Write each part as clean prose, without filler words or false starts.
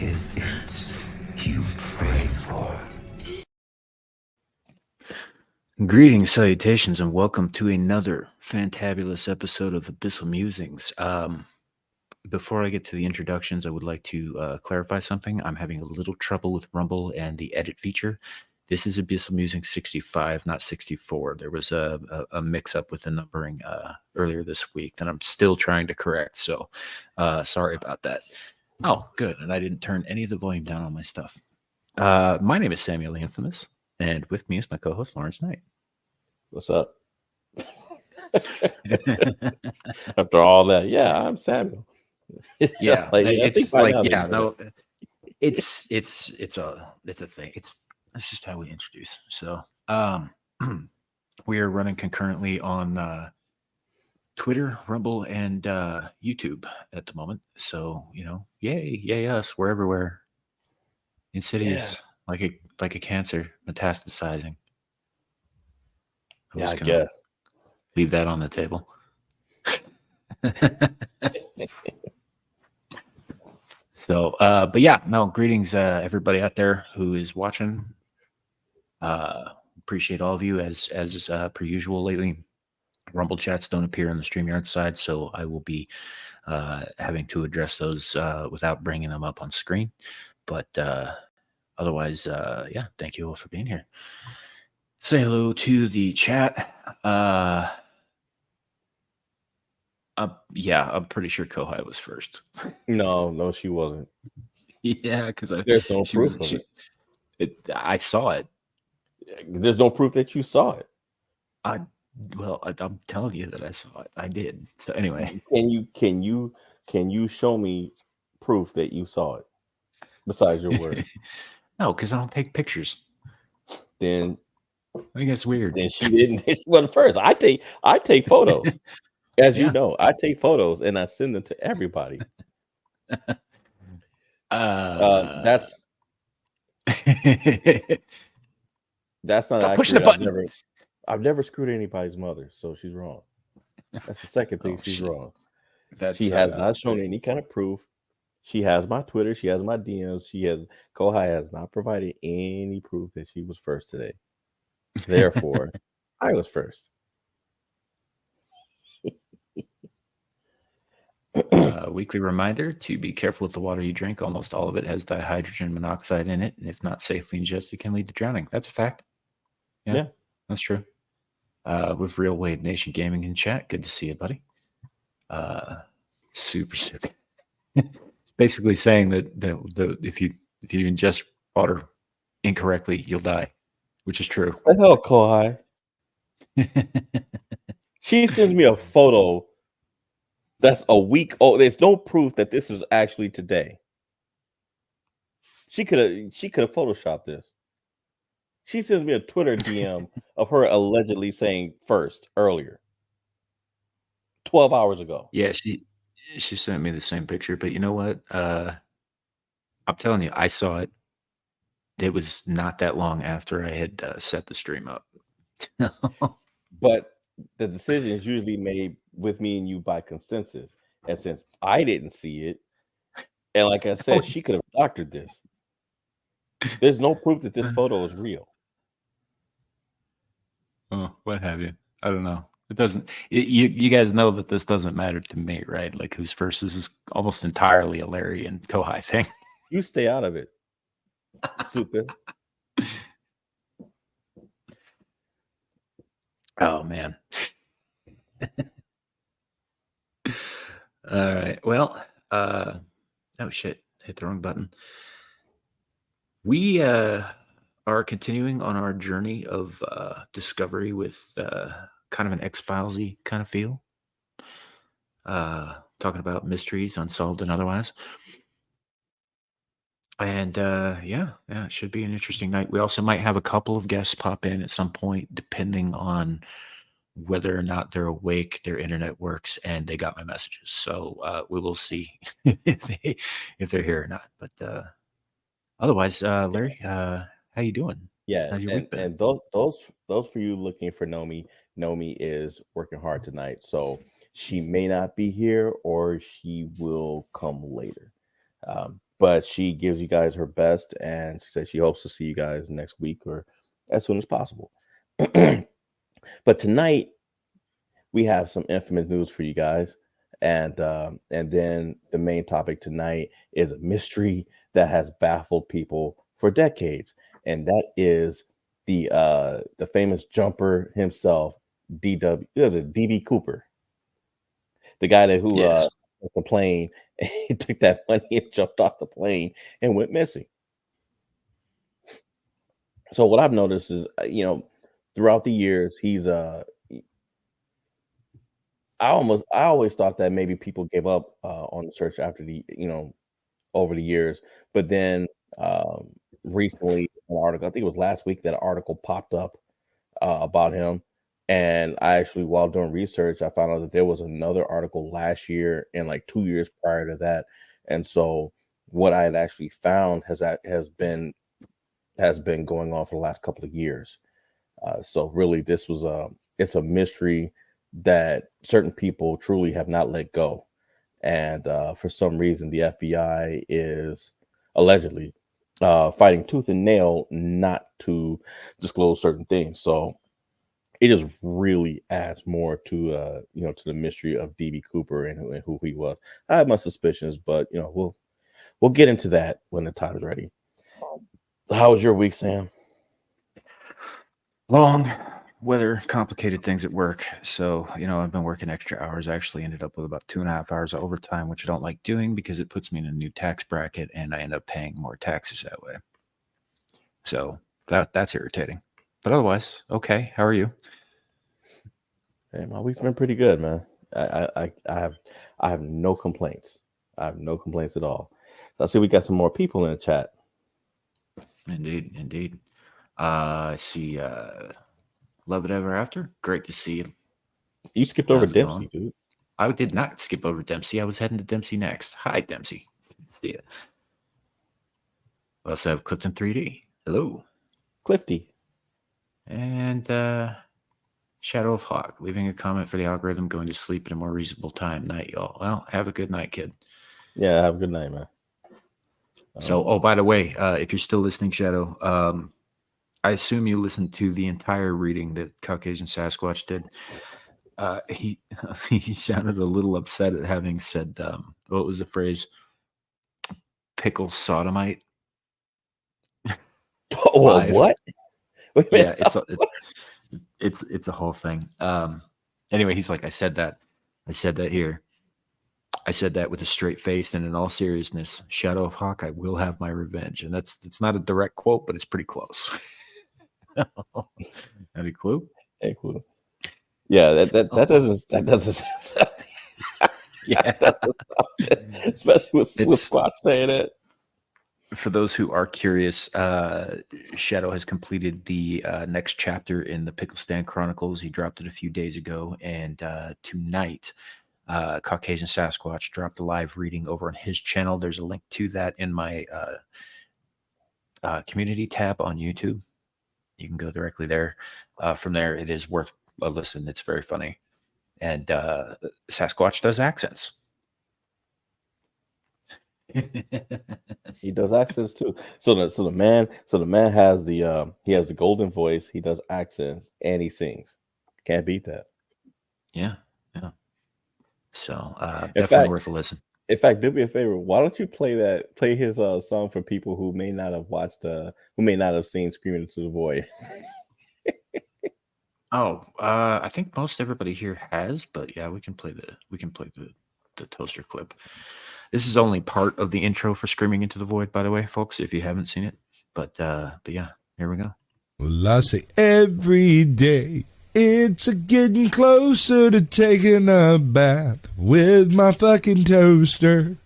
is it you pray for? Greetings, salutations, and welcome to another fantabulous episode of Abyssal Musings. Before I get to the introductions, I would like to clarify something. I'm having a little trouble with Rumble and the edit feature. This is Abyssal Musings 65, not 64. There was a mix-up with the numbering earlier this week that I'm still trying to correct, so sorry about that. Oh, good, and I didn't turn any of the volume down on my stuff. My name is Samuel the Infamous, and with me is my co-host, Lawrence Knight. What's up? After all that, yeah, I'm Samuel. Yeah, Like, I it's think by like now they yeah, know no, it's a thing. It's just how we introduce. So, we are running concurrently on Twitter, Rumble, and YouTube at the moment. So yay us! We're everywhere. Insidious, like a cancer metastasizing. I'm Yeah, just I gonna guess. leave that on the table. So, but yeah, no, greetings, everybody out there who is watching. Appreciate all of you as per usual lately. Rumble chats don't appear on the StreamYard side, so I will be having to address those without bringing them up on screen. But otherwise, yeah, thank you all for being here. Say hello to the chat. Yeah, I'm pretty sure Kohai was first. No, she wasn't. Yeah, because There's no proof of it. I saw it. There's no proof that you saw it. I'm telling you that I saw it. I did. So anyway, Can you show me proof that you saw it besides your word? No, because I don't take pictures. Then I think that's weird. Then she didn't. She wasn't first. I take photos, as you know. I take photos and I send them to everybody. That's not Stop pushing the accurate. button. I've never screwed anybody's mother, so she's wrong. That's the second thing she's wrong. She has not shown any kind of proof. She has my Twitter. She has my DMs. Kohai has not provided any proof that she was first today. Therefore, I was first. Weekly reminder to be careful with the water you drink. Almost all of it has dihydrogen monoxide in it, and if not safely ingested, can lead to drowning. That's a fact. Yeah. That's true. With Real Wade Nation Gaming in chat, good to see you, buddy. Super. Basically saying that if you ingest water incorrectly, you'll die, which is true. What the hell, Kohai? She sends me a photo that's a week old. There's no proof that this was actually today. She could have photoshopped this. She sends me a Twitter DM of her allegedly saying first earlier, 12 hours ago. Yeah, she sent me the same picture, but you know what? I'm telling you, I saw it. It was not that long after I had set the stream up. But the decision is usually made with me and you by consensus. And since I didn't see it, and like I said, she could have doctored this. There's no proof that this photo is real. Oh, what have you? I don't know. It doesn't. You guys know that this doesn't matter to me, right? Like who's first? This is almost entirely a Larry and Kohai thing. You stay out of it, Suka. Oh man. All right. Well, oh shit, hit the wrong button. We are continuing on our journey of discovery with kind of an X-Filesy kind of feel. Talking about mysteries, unsolved and otherwise. And yeah, it should be an interesting night. We also might have a couple of guests pop in at some point, depending on whether or not they're awake, their internet works, and they got my messages. So we will see if they're here or not. But otherwise, Larry, how you doing? Yeah, How's your week been? and those for you looking for Nomi is working hard tonight, so she may not be here or she will come later. but she gives you guys her best, and she says she hopes to see you guys next week or as soon as possible. But tonight we have some infamous news for you guys, and then the main topic tonight is a mystery that has baffled people for decades, and that is the famous jumper himself, DW. Was it DB Cooper, the guy that who Yes. the plane, he took that money and jumped off the plane and went missing. So what I've noticed is, throughout the years, he's I always thought that maybe people gave up on the search after over the years, but then recently, an article, I think it was last week, that article popped up about him, and I actually, while doing research, I found out that there was another article last year and like 2 years prior to that, and so what I had actually found has been going on for the last couple of years. So really, it's a mystery that certain people truly have not let go, and for some reason, the FBI is allegedly fighting tooth and nail not to disclose certain things. So it just really adds more to to the mystery of DB Cooper and who he was. I have my suspicions, but we'll get into that when the time is ready. How was your week, Sam? Long, weather, complicated things at work. So, I've been working extra hours. I actually ended up with about 2.5 hours of overtime, which I don't like doing because it puts me in a new tax bracket and I end up paying more taxes that way. So that's irritating. But otherwise, okay. How are you? Hey, my week's been pretty good, man. I have no complaints. I have no complaints at all. So I see we got some more people in the chat. Indeed. I see Love It Ever After. Great to see you. You skipped over Dempsey, dude. I did not skip over Dempsey. I was heading to Dempsey next. Hi, Dempsey. See ya. We also have Clifton 3D. Hello. Clifty. And Shadow of Hawk, leaving a comment for the algorithm, going to sleep at a more reasonable time. Night, y'all. Well, have a good night, kid. Yeah, have a good night, man. So, by the way, if you're still listening, Shadow, I assume you listened to the entire reading that Caucasian Sasquatch did. He sounded a little upset at having said, what was the phrase? Pickle sodomite. Oh, what? Yeah, it's a whole thing. Anyway, he's like, I said that here. I said that with a straight face and in all seriousness. Shadow of Hawk, I will have my revenge. And it's not a direct quote, but it's pretty close. Any clue? Any clue? Yeah, that doesn't yeah. Especially with Squatch saying it. For those who are curious, Shadow has completed the next chapter in the Pickle Stand Chronicles. He dropped it a few days ago, and tonight, Caucasian Sasquatch dropped a live reading over on his channel. There's a link to that in my community tab on YouTube. You can go directly there. From there, it is worth a listen. It's very funny. And Sasquatch does accents. He does accents too. So the man has he has the golden voice. He does accents and he sings. Can't beat that. Yeah. So definitely worth a listen. In fact, do me a favor. Why don't you play his song for people who may not have watched, who may not have seen Screaming Into the Void? I think most everybody here has, but yeah, we can play the toaster clip. This is only part of the intro for Screaming Into the Void, by the way, folks, if you haven't seen it. But yeah, here we go. Well, I say every day it's getting closer to taking a bath with my fucking toaster.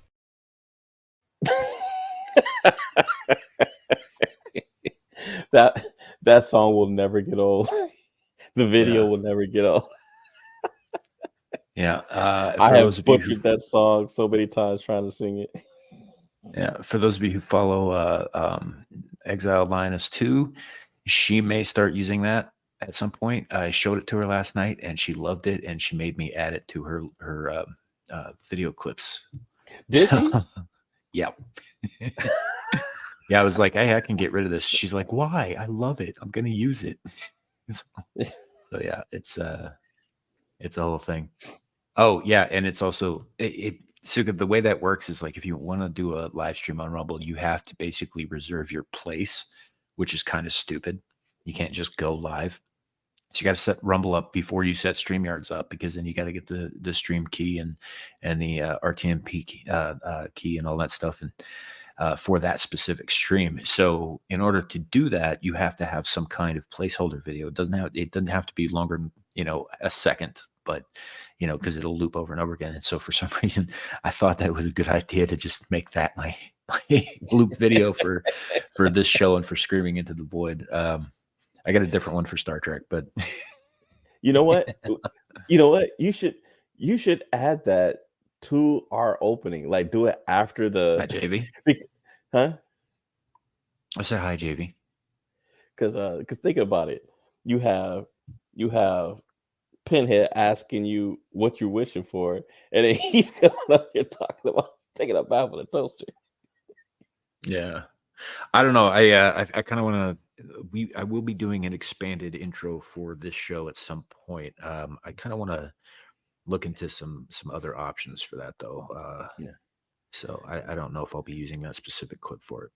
That song will never get old. The video will never get old. Yeah, I have butchered that song so many times trying to sing it. Yeah, for those of you who follow Exiled Lioness 2, she may start using that at some point. I showed it to her last night, and she loved it, and she made me add it to her video clips. Did she? Yep. Yeah, I was like, hey, I can get rid of this. She's like, why? I love it. I'm gonna use it. So yeah, it's a whole thing. Oh yeah, and it's also so the way that works is like if you want to do a live stream on Rumble, you have to basically reserve your place, which is kind of stupid. You can't just go live. So you got to set Rumble up before you set StreamYards up, because then you got to get the stream key and the RTMP key and all that stuff and for that specific stream. So in order to do that, you have to have some kind of placeholder video. It doesn't have to be longer than a second, but because it'll loop over and over again. And so for some reason, I thought that was a good idea to just make that my loop video for this show and for Screaming Into the Void. I got a different one for Star Trek, but you know what? You should add that to our opening. Like, do it after the hi, JV. Huh? I said hi, JV. Because think about it. You have Pinhead asking you what you're wishing for, and then he's coming up here talking about taking a bath with a toaster. Yeah, I don't know. I kind of want to. I will be doing an expanded intro for this show at some point. I kind of want to look into some other options for that though. Yeah. So I don't know if I'll be using that specific clip for it.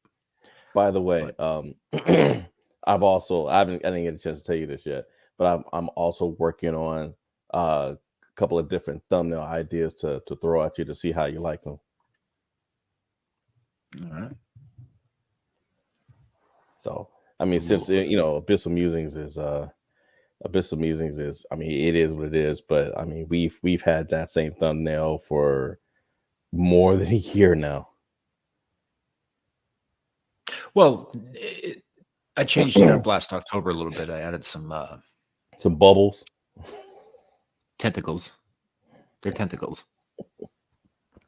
By the way, I didn't get a chance to tell you this yet, but I'm also working on a couple of different thumbnail ideas to throw at you to see how you like them. All right. So I mean, since Abyssal Musings is I mean, it is what it is, but I mean, we've had that same thumbnail for more than a year now. Well, I changed it up last October a little bit. I added some bubbles, tentacles. They're tentacles.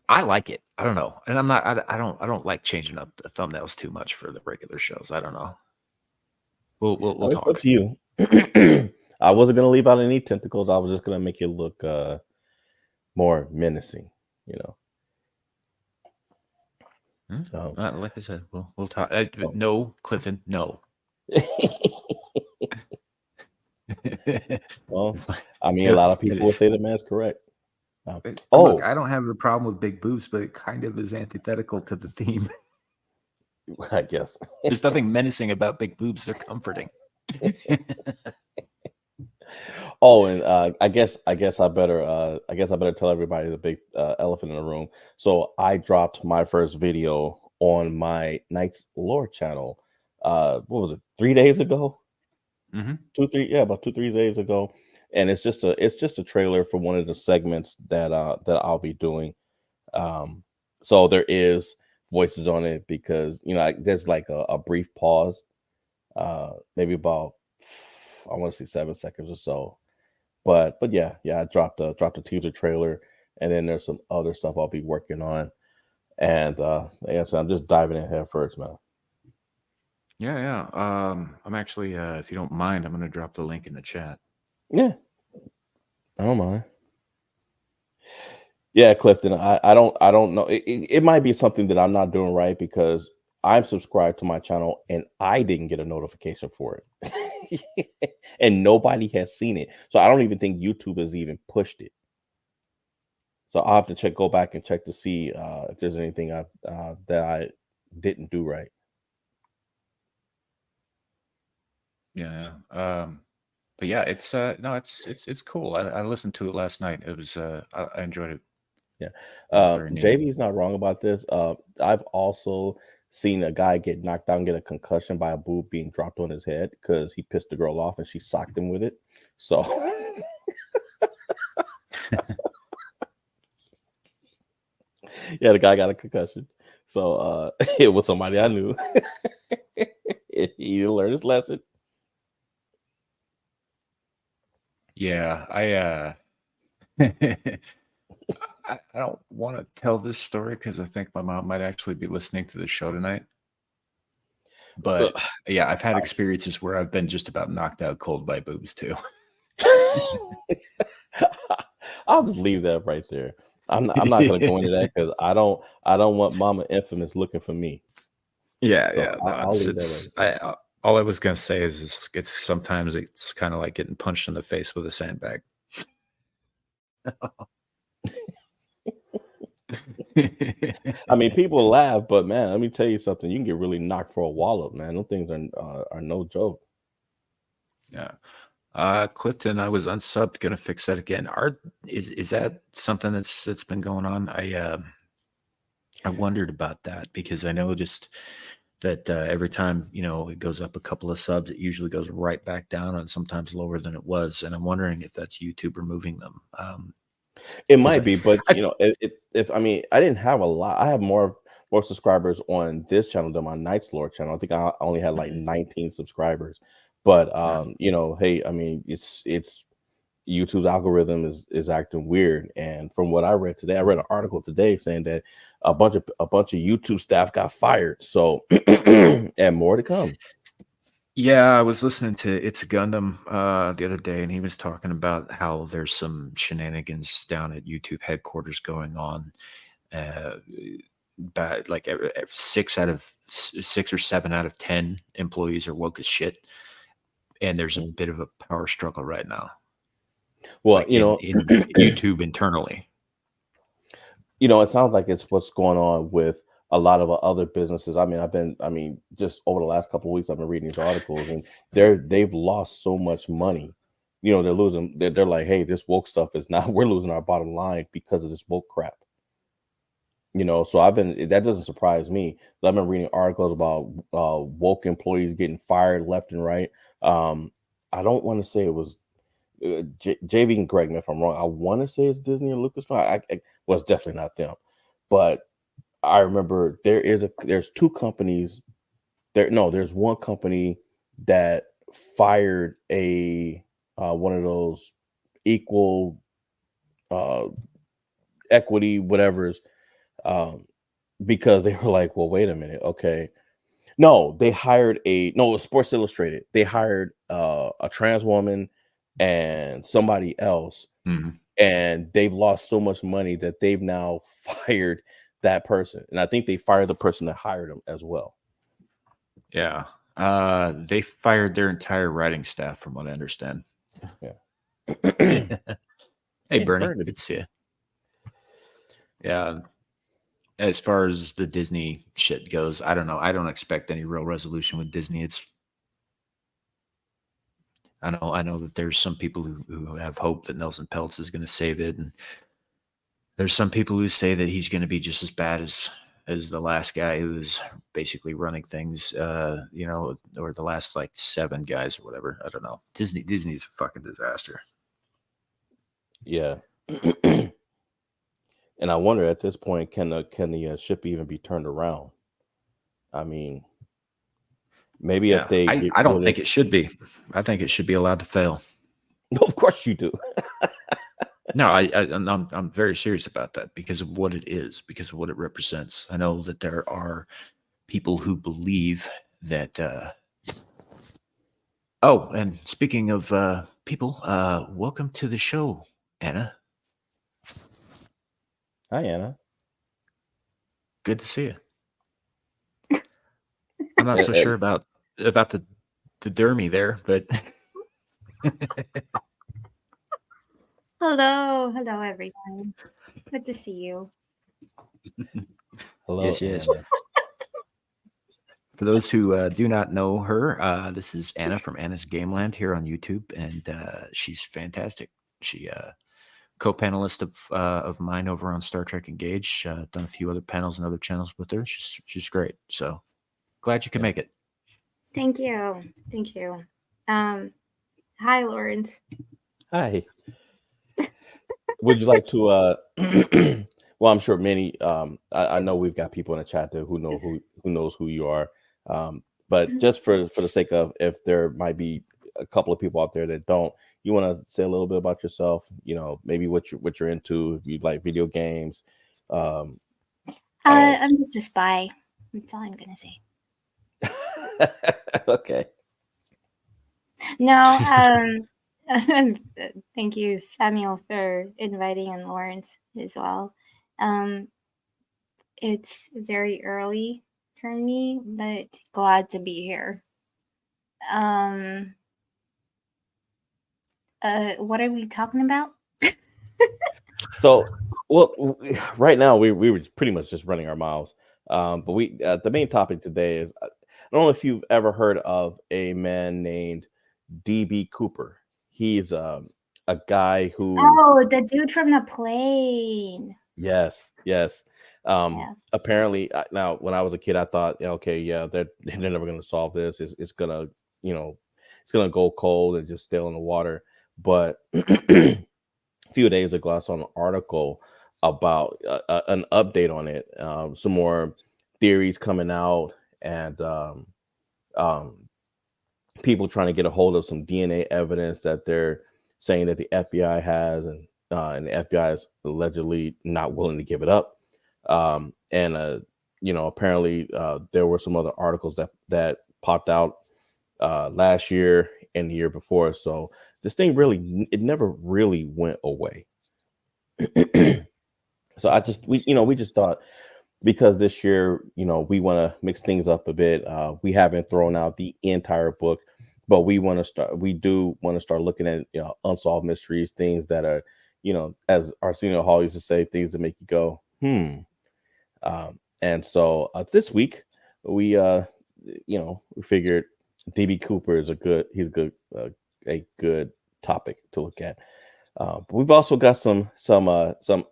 I like it. I don't know, and I'm not. I don't like changing up the thumbnails too much for the regular shows. I don't know. We'll it's talk. up to you. I wasn't gonna leave out any tentacles. I was just gonna make it look more menacing. Like I said, we'll talk. No, Clifton, no. Well, I mean, a lot of people will say the man's correct. Look, I don't have a problem with big boobs, but it kind of is antithetical to the theme. I guess there's nothing menacing about big boobs; they're comforting. Oh, and I guess I better tell everybody the big elephant in the room. So I dropped my first video on my Knight's Lore channel. What was it? 3 days ago? Mm-hmm. About 2-3 days ago. And it's just a trailer for one of the segments that I'll be doing. So there is voices on it because there's like a brief pause, maybe about I want to say 7 seconds or so. But yeah, I dropped a teaser trailer, and then there's some other stuff I'll be working on. And so I'm just diving in head first, man. Yeah. I'm actually, if you don't mind, I'm going to drop the link in the chat. Yeah, I don't mind. Yeah, Clifton, I don't know. It might be something that I'm not doing right because I'm subscribed to my channel and I didn't get a notification for it. And nobody has seen it. So I don't even think YouTube has even pushed it. So I'll have to go back and check to see if there's anything that I didn't do right. Yeah. But yeah, it's it's cool. I listened to it last night. It was I enjoyed it. Yeah. JV's not wrong about this. I've also seen a guy get knocked down, get a concussion by a boob being dropped on his head because he pissed the girl off and she socked him with it. So yeah, the guy got a concussion. So it was somebody I knew. He didn't learn his lesson. Yeah, I don't want to tell this story because I think my mom might actually be listening to the show tonight. But yeah, I've had experiences where I've been just about knocked out cold by boobs too. I'll just leave that right there. I'm not going to go into that because I don't want Mama Infamous looking for me. Yeah, So yeah. No, I'll leave that right there. all I was gonna say is it's sometimes it's kind of like getting punched in the face with a sandbag. I mean, people laugh, but man, let me tell you something. You can get really knocked for a wallop, man. Those things are no joke. Yeah. Clifton, I was unsubbed. Gonna fix that again. Is that something that's been going on? I wondered about that because I noticed that every time it goes up a couple of subs, it usually goes right back down and sometimes lower than it was. And I'm wondering if that's YouTube removing them. It 'Cause might be, but I if I mean, I didn't have a lot. I have more subscribers on this channel than my Knights Lord channel. I think I only had like Mhm. 19 subscribers. But Yeah. hey, I mean, it's YouTube's algorithm is acting weird. And from what I read today, I read an article today saying that a bunch of YouTube staff got fired. So and more to come. Yeah, I was listening to It's a Gundam the other day, and he was talking about how there's some shenanigans down at YouTube headquarters going on. Uh, but like 6 or 7 out of 10 employees are woke as shit, and there's a Mm. bit of a power struggle right now, Well, like in YouTube internally. it sounds like it's what's going on with a lot of other businesses. I mean, just over the last couple of weeks, I've been reading these articles, and they've lost so much money. They're losing. They're like, hey, this woke stuff is not. We're losing our bottom line because of this woke crap. So that doesn't surprise me. I've been reading articles about woke employees getting fired left and right. I don't want to say it was JV can correct me if I'm wrong. I want to say it's Disney or Lucasfilm. Well, it's definitely not them, but I remember there's two companies there. No, there's one company that fired a one of those equal uh, equity whatever's because they were like, well, wait a minute, okay. No, they hired it was Sports Illustrated. They hired a trans woman and somebody else, Mhm. and they've lost so much money that they've now fired that person. And I think they fired the person that hired them as well. Yeah. They fired their entire writing staff, from what I understand. Yeah. Hey, Bernie, Eternity. good to see you. Yeah. As far as the Disney shit goes, I don't know. I don't expect any real resolution with Disney. I know that there's some people who have hope that Nelson Peltz is going to save it, and there's some people who say that he's going to be just as bad as the last guy who was basically running things, or the last like 7 guys or whatever. I don't know. Disney's a fucking disaster. Yeah. And I wonder at this point, can the ship even be turned around? I mean, maybe if Yeah, they get I don't rid think it should be. I think it should be allowed to fail. of of course you do. No, I'm very serious about that because of what it is, because of what it represents. I know that there are people who believe that. Oh, and speaking of people, welcome to the show, Anna. Hi, Anna. Good to see you. I'm not so sure about the dermy there, but Hello, everyone. Good to see you. Hello, yes. Anna. For those who do not know her, this is Anna from Anna's Gameland here on YouTube, and she's fantastic. She co-panelist of mine over on Star Trek Engage. Done a few other panels and other channels with her. She's great. So glad you could make it. Thank you. Hi, Lawrence. Hi. Would you like to well, I'm sure many I know we've got people in the chat there who knows who you are. But just for the sake of, if there might be a couple of people out there that don't, you want to say a little bit about yourself, maybe what you're into, if you like video games. I'm just a spy. That's all I'm gonna say. Okay. No, thank you, Samuel, for inviting in Lawrence as well. It's very early for me, but glad to be here. What are we talking about? So, well, right now we were pretty much just running our mouths. But the main topic today is I don't know if you've ever heard of a man named DB Cooper. He's a guy who, Oh, the dude from the plane. yes, yes. Yeah. Apparently, now when I was a kid, I thought, yeah, okay, yeah, they're never gonna solve this. It's gonna, you know, it's gonna go cold and just stay in the water. But a few days ago, I saw an article about an update on it. Some more theories coming out, and um, people trying to get a hold of some DNA evidence that they're saying that the FBI has, and the FBI is allegedly not willing to give it up. And apparently there were some other articles that popped out last year and the year before. So this thing it never really went away. So we just thought, because this year, we want to mix things up a bit. We haven't thrown out the entire book, but we do want to start looking at, unsolved mysteries, things that are, as Arsenio Hall used to say, things that make you go, and so this week we we figured DB Cooper is a good topic to look at. But we've also got some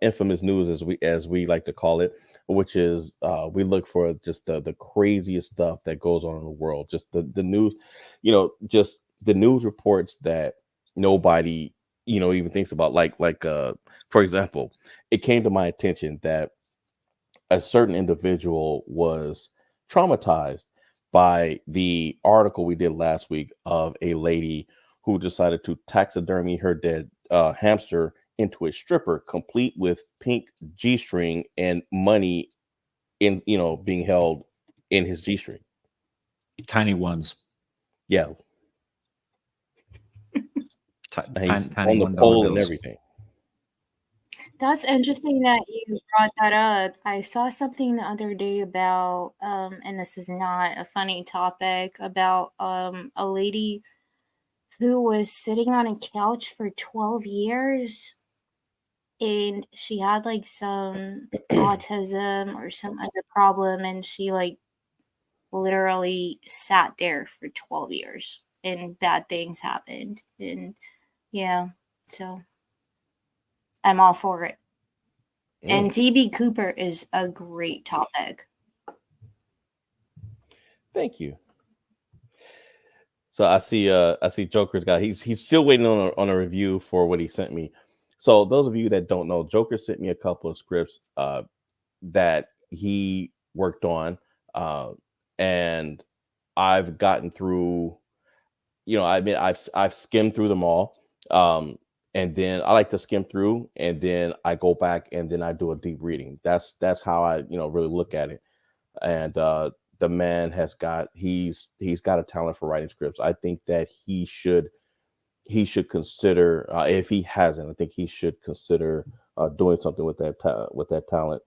infamous news, as we like to call it, which is we look for just the craziest stuff that goes on in the world, just the news, just the news reports that nobody even thinks about. Like for example, it came to my attention that a certain individual was traumatized by the article we did last week of a lady who decided to taxidermy her dead hamster into a stripper, complete with pink G-string and money in being held in his G-string. Tiny ones. Yeah, he's tiny on the $1 pole and bills. everything. That's interesting that you brought that up. I saw something the other day about, and this is not a funny topic, about a lady who was sitting on a couch for 12 years, and she had like some autism or some other problem, and she like literally sat there for 12 years and bad things happened. And yeah, so I'm all for it. And DB Cooper is a great topic. Thank you. So I see Joker's got he's still waiting on a review for what he sent me. So those of you that don't know, Joker sent me a couple of scripts that he worked on, and I've gotten through. I mean, I've skimmed through them all, and then I like to skim through, and then I go back and then I do a deep reading. That's how I really look at it. And the man he's got a talent for writing scripts. I think that he should consider, if he hasn't, I think he should consider doing something with that talent.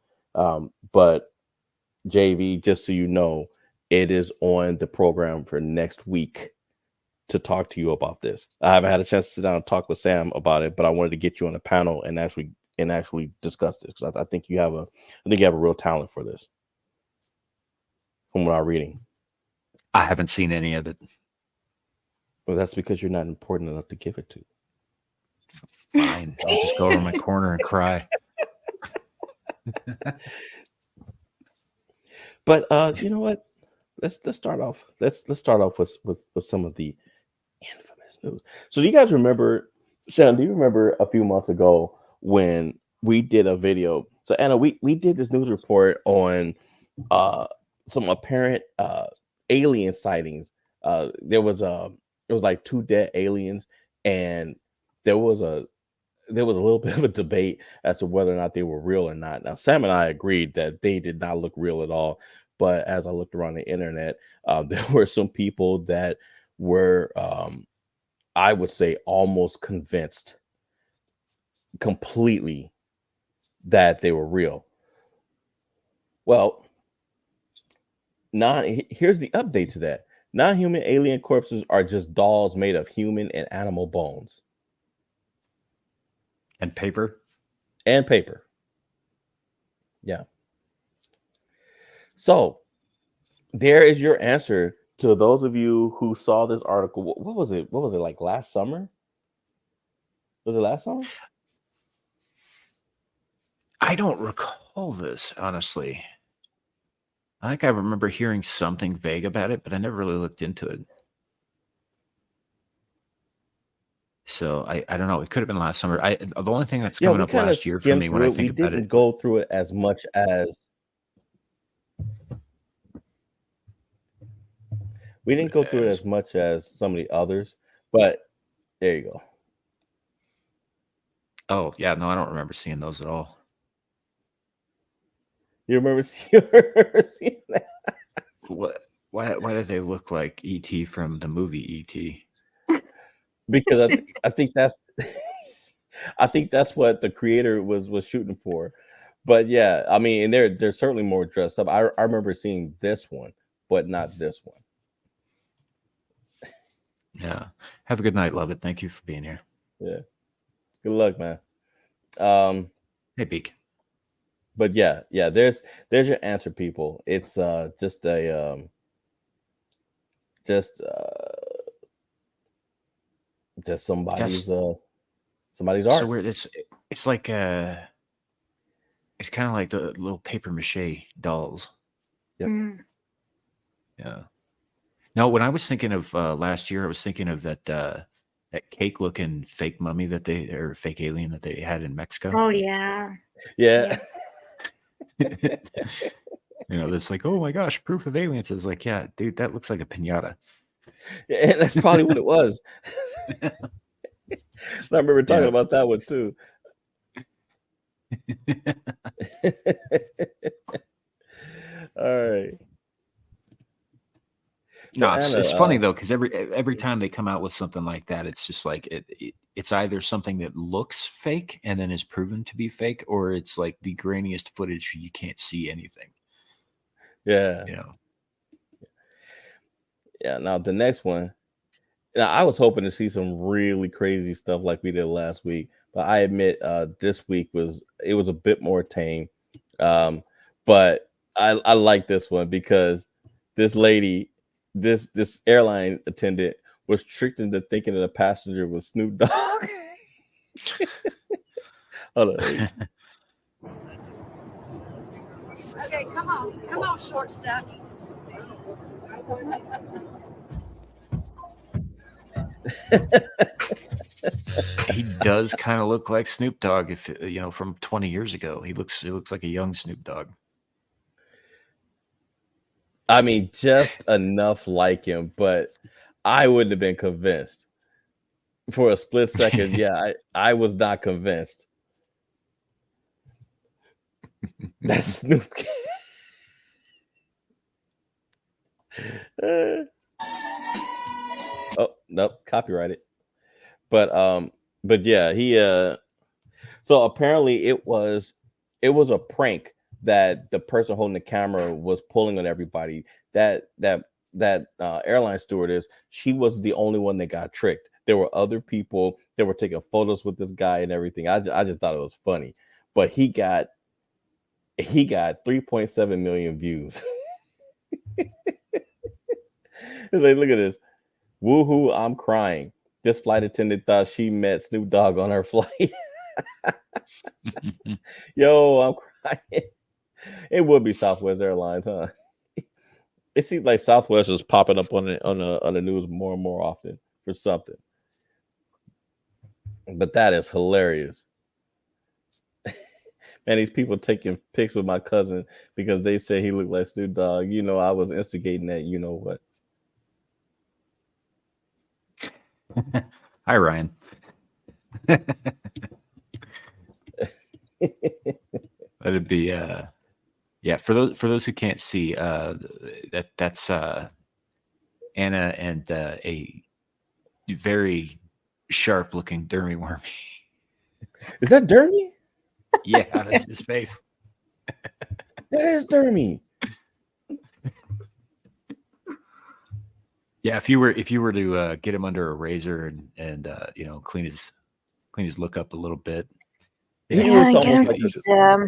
But JV, just so you know, it is on the program for next week to talk to you about this. I haven't had a chance to sit down and talk with Sam about it, but I wanted to get you on the panel and actually discuss this, because I think you have a real talent for this, from what I'm reading. I haven't seen any of it. Well, that's because you're not important enough to give it to. Fine. I'll just go over my corner and cry. But you know what? Let's start off. Let's start off with some of the infamous news. So do you guys remember, Sam, do you remember a few months ago when we did a video? So Anna, we did this news report on some apparent alien sightings. There was like 2 dead aliens, and there was a little bit of a debate as to whether or not they were real or not. Now, Sam and I agreed that they did not look real at all. But as I looked around the internet, there were some people that were, I would say, almost convinced completely that they were real. Well, here's the update to that. Non-human alien corpses are just dolls made of human and animal bones. And paper. And paper. Yeah. So there is your answer to those of you who saw this article. What was it? What was it like last summer? Was it last summer? I don't recall this, honestly. I think I remember hearing something vague about it, but I never really looked into it. So I don't know. It could have been last summer. The only thing that's coming up last year for me when I think about it, we didn't go through it as much as some of the others. But there you go. Oh yeah, no, I don't remember seeing those at all. You remember seeing that? What? Why did they look like E.T. from the movie E.T.? Because I think that's I think that's what the creator was shooting for. But yeah, I mean, and they're certainly more dressed up. I remember seeing this one, but not this one. Yeah. Have a good night, love it. Thank you for being here. Yeah. Good luck, man. Hey, Beak. But yeah, there's your answer, people. It's just somebody's art. So weird. It's like it's kind of like the little paper mache dolls. Yep. Yeah. No, when I was thinking of last year, I was thinking of that cake looking fake mummy or fake alien that they had in Mexico. Oh yeah. Yeah. That's like, oh my gosh, proof of aliens. It's like, yeah, dude, that looks like a piñata. Yeah, that's probably what it was. I remember talking about that one too. All right. No, it's funny though, because every time they come out with something like that, it's just like it's either something that looks fake and then is proven to be fake, or it's like the grainiest footage you can't see anything. Yeah. Yeah. Now the next one. Now I was hoping to see some really crazy stuff like we did last week, but I admit this week was a bit more tame. But I like this one because this lady, this airline attendant was tricked into thinking that the passenger was Snoop Dogg. Hold on. Okay, come on, short stuff. He does kind of look like Snoop Dogg, if from 20 years ago. He looks like a young Snoop Dogg. I mean, just enough like him, but I wouldn't have been convinced for a split second. Yeah, I was not convinced. That's Snoop. Oh nope, copyrighted. But yeah, he so apparently it was a prank that the person holding the camera was pulling on everybody. That airline stewardess, she was the only one that got tricked. There were other people that were taking photos with this guy and everything. I just thought it was funny, but he got 3.7 million views. Like, look at this. Woohoo, I'm crying. This flight attendant thought she met Snoop Dogg on her flight. Yo, I'm crying. It would be Southwest Airlines, huh? It seems like Southwest is popping up on the news more and more often for something. But that is hilarious. Man, these people taking pics with my cousin because they say he looked like Snoop Dogg. I was instigating that. You know what? Hi, Ryan. That'd be yeah. For those who can't see, that's Anna and a very sharp looking Dermy Wormy. Is that Dermy? Yeah, that's his face. That is Dermy. Yeah, if you were to get him under a razor and clean his look up a little bit. He Yeah, looks get him almost to like the gym.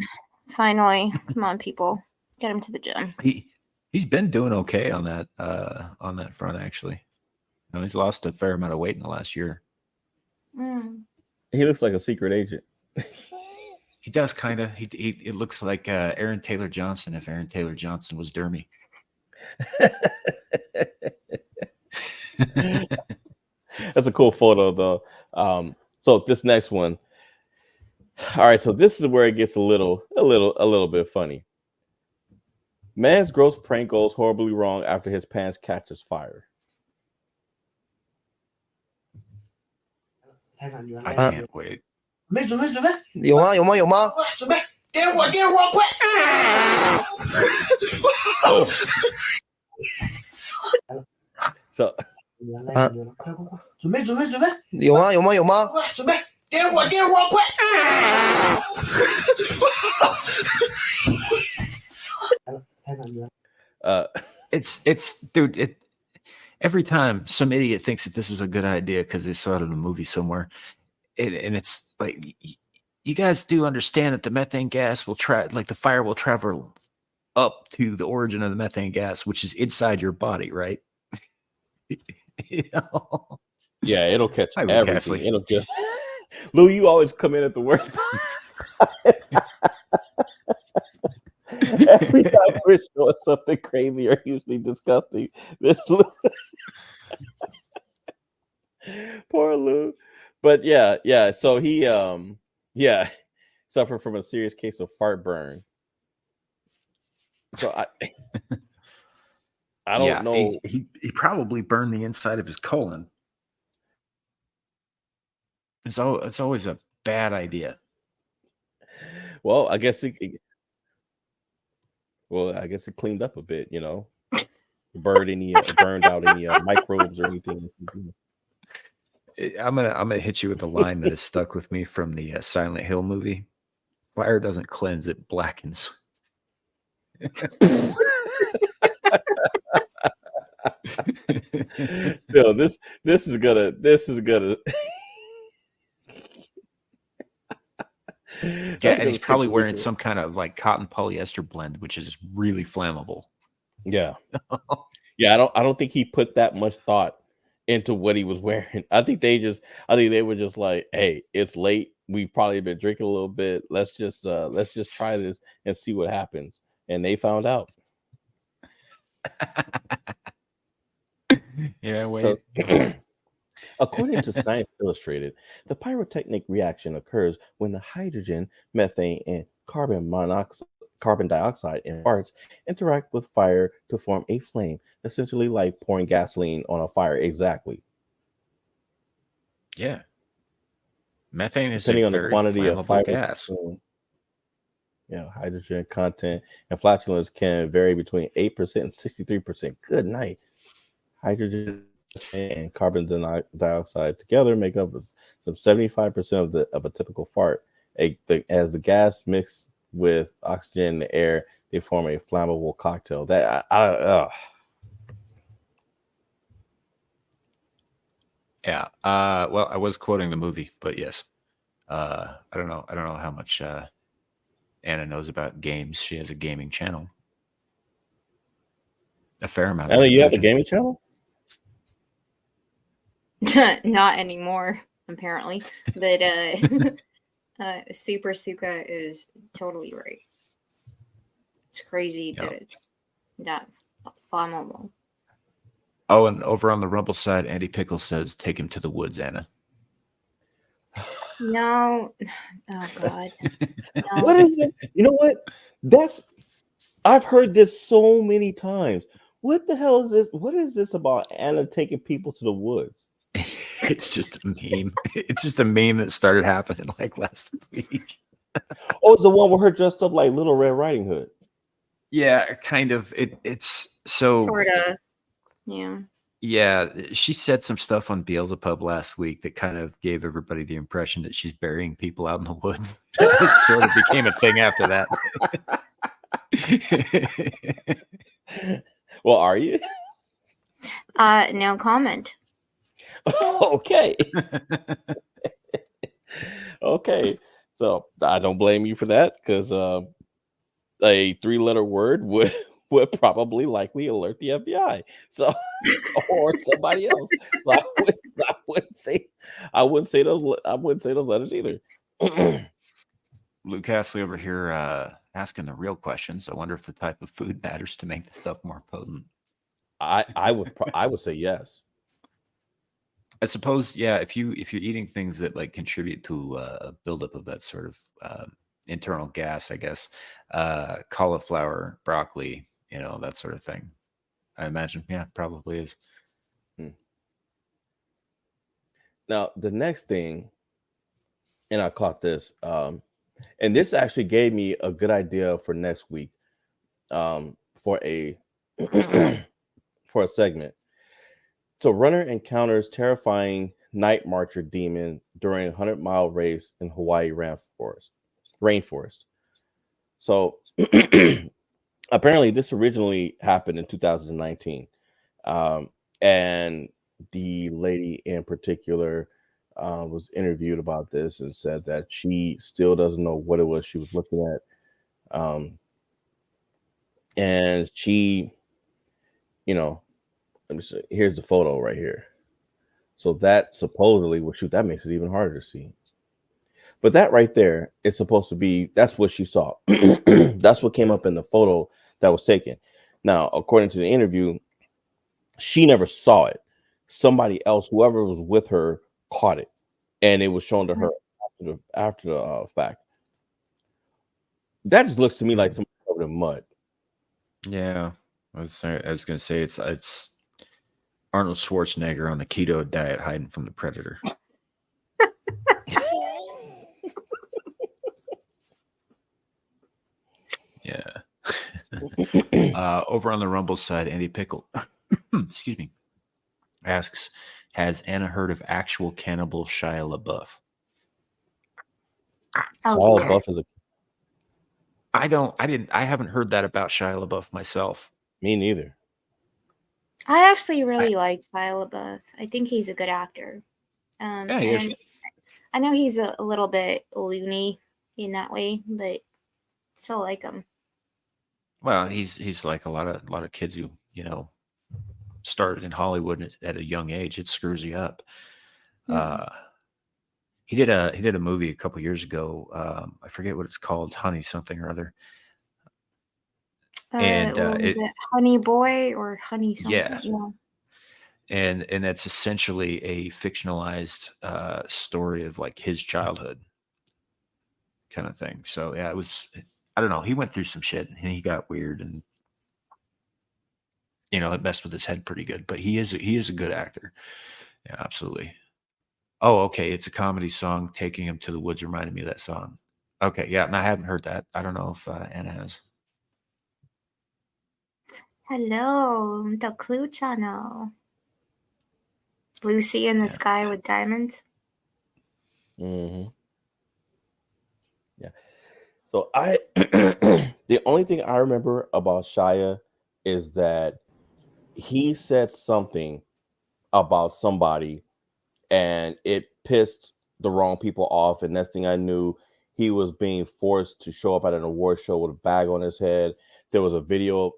Finally, come on, people, get him to the gym. He's been doing okay on that front, actually. He's lost a fair amount of weight in the last year. He looks like a secret agent. He does kind of. It looks like Aaron Taylor Johnson if Aaron Taylor Johnson was Dermy. That's a cool photo, though. So this next one. All right, so this is where it gets a little bit funny. Man's gross prank goes horribly wrong after his pants catches fire. I can't wait. 没准备，有吗？准备，给我，快！So， 准备，有吗？快准备，给我，快！It's dude. Every time some idiot thinks that this is a good idea because they saw it in a movie somewhere, and it's like, you guys do understand that the methane gas will the fire will travel up to the origin of the methane gas, which is inside your body, right? Yeah, it'll catch everything. Castley. It'll just Lou, you always come in at the worst time. Every time we're showing something crazy or usually disgusting, this Lou. Poor Lou. But yeah. So he suffered from a serious case of fart burn. So I don't know. He probably burned the inside of his colon. It's always a bad idea. Well, I guess it cleaned up a bit, burned out any microbes or anything. I'm gonna hit you with a line that has stuck with me from the Silent Hill movie. Fire doesn't cleanse, it blackens. Still, this is gonna yeah, and he's probably wearing some kind of like cotton polyester blend, which is really flammable. Yeah. I don't think he put that much thought into what he was wearing. I think they were just like, hey, it's late. We've probably been drinking a little bit. Let's just try this and see what happens. And they found out. Yeah, wait. So, according to Science Illustrated, the pyrotechnic reaction occurs when the hydrogen, methane, and carbon dioxide in parts interact with fire to form a flame, essentially like pouring gasoline on a fire. Exactly. Yeah. Methane is depending on the very quantity of fire gas. Hydrogen content and flatulence can vary between 8% and 63%. Good night. Hydrogen and carbon dioxide together make up some 75% of a typical fart. As the gas mix with oxygen in the air, they form a flammable cocktail. Yeah. Well, I was quoting the movie, but yes. I don't know how much Anna knows about games. She has a gaming channel. A fair amount. Anna, you have a gaming channel? Not anymore, apparently. But Super Suka is totally right. It's crazy that it's not flammable. Oh, and over on the Rumble side, Andy Pickle says, "Take him to the woods, Anna." No. Oh God. No. What is it? You know what? I've heard this so many times. What the hell is this? What is this about Anna taking people to the woods? It's just a meme. It's just a meme that started happening like last week. Oh, it's the one with her dressed up like Little Red Riding Hood. Yeah, kind of. It's so sort of. Yeah. Yeah, she said some stuff on Beelzebub last week that kind of gave everybody the impression that she's burying people out in the woods. It sort of became a thing after that. Well, are you? No comment. Okay. Okay. So I don't blame you for that because a 3-letter word would probably likely alert the FBI. So or somebody else. So I wouldn't say those letters either. Luke Astley over here asking the real questions. I wonder if the type of food matters to make the stuff more potent. I would say yes. I suppose, yeah. If you're eating things that like contribute to a buildup of that sort of internal gas, I guess cauliflower, broccoli, that sort of thing. I imagine, yeah, probably is. Now the next thing, and I caught this, and this actually gave me a good idea for next week, for a for a segment. So runner encounters terrifying night marcher demon during 100-mile race in Hawaii rainforest. So apparently this originally happened in 2019. And the lady in particular was interviewed about this and said that she still doesn't know what it was she was looking at. And she, let me see, here's the photo right here. So that supposedly, that makes it even harder to see. But that right there is supposed to be, that's what she saw. That's what came up in the photo that was taken. Now, according to the interview, she never saw it. Somebody else, whoever was with her, caught it, and it was shown to her after the fact. That just looks to me like somebody covered in mud. Yeah, I was going to say it's Arnold Schwarzenegger on the keto diet hiding from the predator. Yeah. Over on the Rumble side, Andy Pickle, excuse me, asks, has Anna heard of actual cannibal Shia LaBeouf? Shia LaBeouf is I haven't heard that about Shia LaBeouf myself. Me neither. I actually really like Shia LaBeouf. I think he's a good actor. Yeah, I know he's a little bit loony in that way, but still like him. Well, he's like a lot of kids who started in Hollywood at a young age. It screws you up. Mm-hmm. He did a movie a couple years ago. I forget what it's called, Honey something or other. And was it Honey Boy or Honey something? Yeah. And that's essentially a fictionalized story of like his childhood kind of thing. So yeah, it was, I don't know. He went through some shit and he got weird and it messed with his head pretty good. But he is a good actor. Yeah, absolutely. Oh, okay. It's a comedy song. Taking Him to the Woods reminded me of that song. Okay, yeah, and I haven't heard that. I don't know if Anna has. Hello, the Clue Channel. Lucy in the Sky with Diamonds. Mm-hmm. Yeah. So the only thing I remember about Shia is that he said something about somebody and it pissed the wrong people off. And next thing I knew, he was being forced to show up at an award show with a bag on his head. There was a video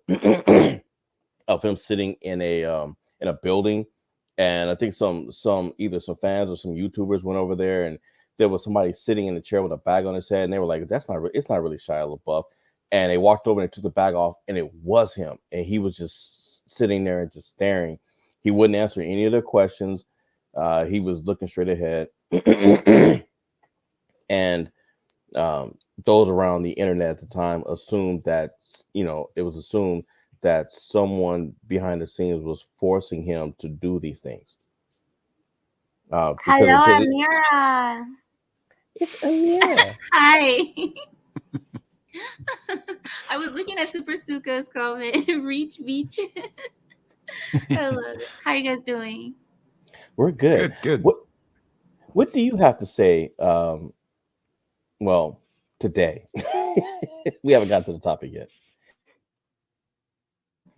of him sitting in a building, and I think either some fans or some YouTubers went over there, and there was somebody sitting in a chair with a bag on his head, and they were like, it's not really Shia LaBeouf. And they walked over and took the bag off, and it was him, and he was just sitting there and just staring. He wouldn't answer any of their questions. He was looking straight ahead. And those around the internet at the time assumed that, it was assumed that someone behind the scenes was forcing him to do these things. Hello, Amira. It's Amira. Hi. I was looking at Super Suka's comment. Reach Beach. I love it. How are you guys doing? We're good. Good. What do you have to say? Well, today we haven't got to the topic yet.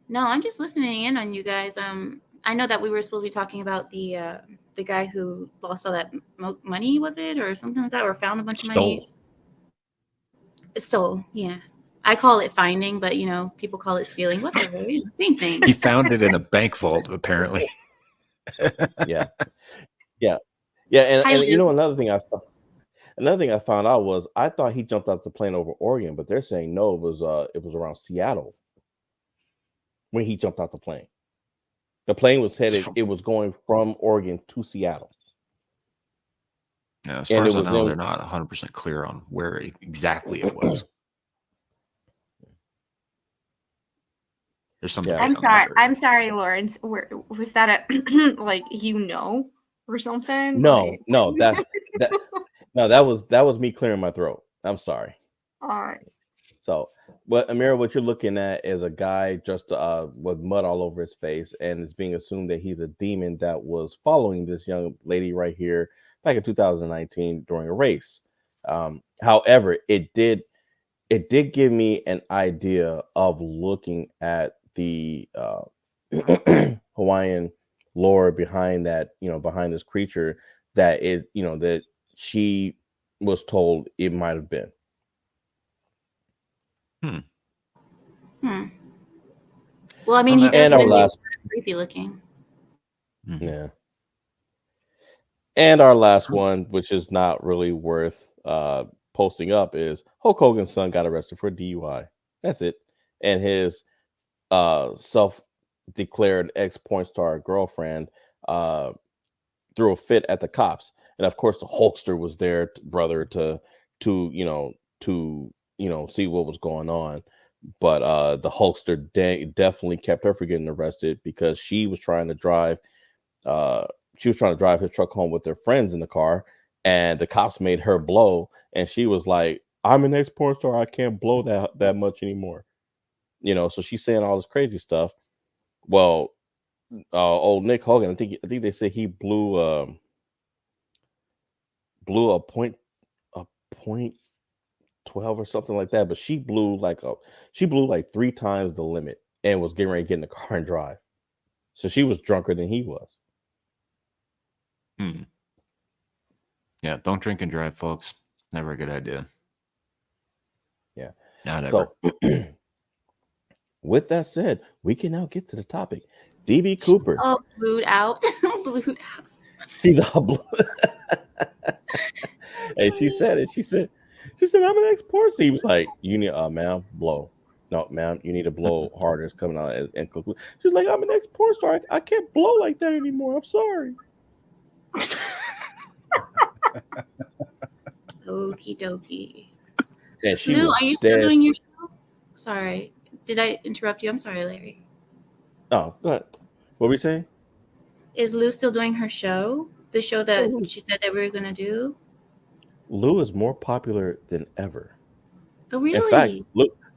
No, I'm just listening in on you guys. I know that we were supposed to be talking about the guy who lost all that money, was it, or something like that, or found a bunch of money. Stole, yeah. I call it finding, but people call it stealing. Whatever, same thing. He found it in a bank vault, apparently. Yeah. And another thing I found out was I thought he jumped out the plane over Oregon, but they're saying no, it was around Seattle when he jumped out the plane. The plane was headed; it was going from Oregon to Seattle. Yeah, as far as I know, they're not 100% clear on where exactly it was. There's something. I'm sorry, Lawrence. Was that a like or something? No, that was me clearing my throat. I'm sorry. All right. So, Amira, what you're looking at is a guy just with mud all over his face, and it's being assumed that he's a demon that was following this young lady right here back in 2019 during a race. However, it did give me an idea of looking at the Hawaiian lore behind that, behind this creature that is, that she was told it might have been. Well, I mean, he does really creepy looking. Yeah. And our last one, which is not really worth posting up, is Hulk Hogan's son got arrested for DUI. That's it. And his self-declared ex-porn star girlfriend threw a fit at the cops. And of course, the Hulkster was there, brother, to see what was going on. But the Hulkster definitely kept her from getting arrested because she was trying to drive. She was trying to drive his truck home with their friends in the car, and the cops made her blow. And she was like, "I'm an ex-porn star. I can't blow that much anymore." So she's saying all this crazy stuff. Well, old Nick Hogan, I think they say he blew a point 12 or something like that, but she blew like 3 times the limit and was getting ready to get in the car and drive. So she was drunker than he was. Yeah, don't drink and drive, folks. Never a good idea. Yeah. Not ever. So with that said, we can now get to the topic. DB Cooper. Oh, blued out. Blued out. She's all blue. And she said it. She said, I'm an ex-porn star. He was like, "You need, ma'am, blow. No, ma'am, you need to blow harder." It's coming out and conclude. She's like, "I'm an ex-porn star. I can't blow like that anymore. I'm sorry." Okie dokie. And she Lou, are you still doing your show? Sorry. Did I interrupt you? I'm sorry, Larry. Oh, go ahead. What were you saying? Is Lou still doing her show? The show that she said that we were going to do? Lou is more popular than ever. Oh, really? In fact,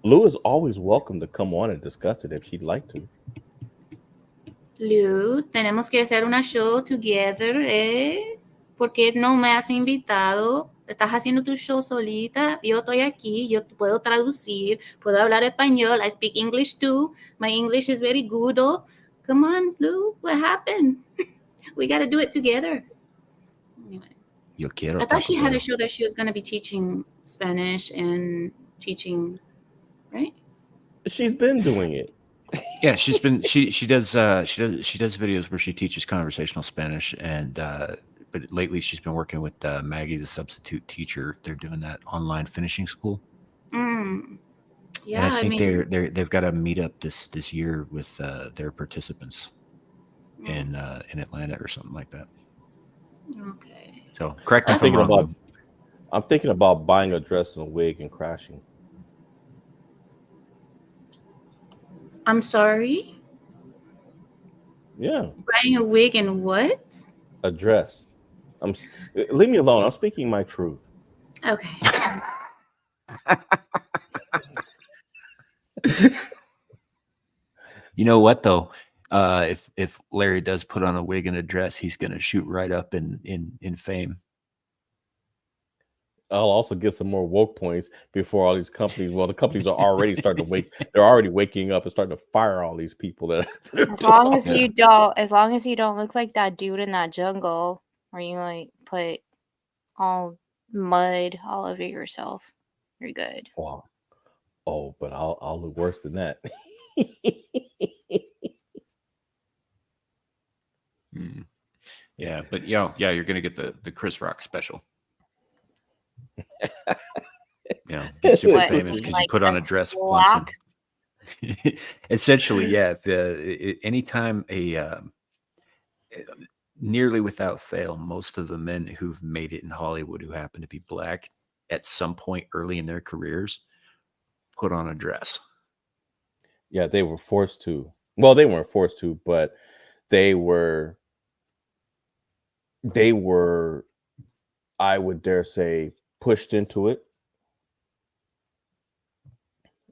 Lou is always welcome to come on and discuss it if she'd like to. Lou, tenemos que hacer una show together, ¿eh? ¿Por qué no me has invitado? Estás haciendo tu show solita. Yo estoy aquí. Yo puedo traducir. Puedo hablar español. I speak English too. My English is very good. Oh. Come on, Lou. What happened? We got to do it together. Anyway. I thought she had a show that she was going to be teaching Spanish and teaching, right? She's been doing it. Yeah, she does videos where she teaches conversational Spanish, and but lately she's been working with Maggie, the substitute teacher. They're doing that online finishing school. Yeah, and I think they've got a meetup this year with their participants in Atlanta or something like that. Okay. So correct me if I'm wrong. I'm thinking about buying a dress and a wig and crashing. I'm sorry? Yeah. Buying a wig and what? A dress. Leave me alone. I'm speaking my truth. Okay. You know what though? If Larry does put on a wig and a dress, he's going to shoot right up in fame. I'll also get some more woke points before all these companies. Well, the companies are already starting to wake. They're already waking up and starting to fire all these people that. As long as you don't, look like that dude in that jungle, where you like put all mud all over yourself, you're good. Wow. Oh, but I'll look worse than that. Yeah, but you're gonna get the Chris Rock special. Get super famous because you put on a dress once. Essentially, yeah. Anytime nearly without fail, most of the men who've made it in Hollywood who happen to be black at some point early in their careers put on a dress. Yeah, they were forced to. Well, they weren't forced to, but they were, I would dare say, pushed into it.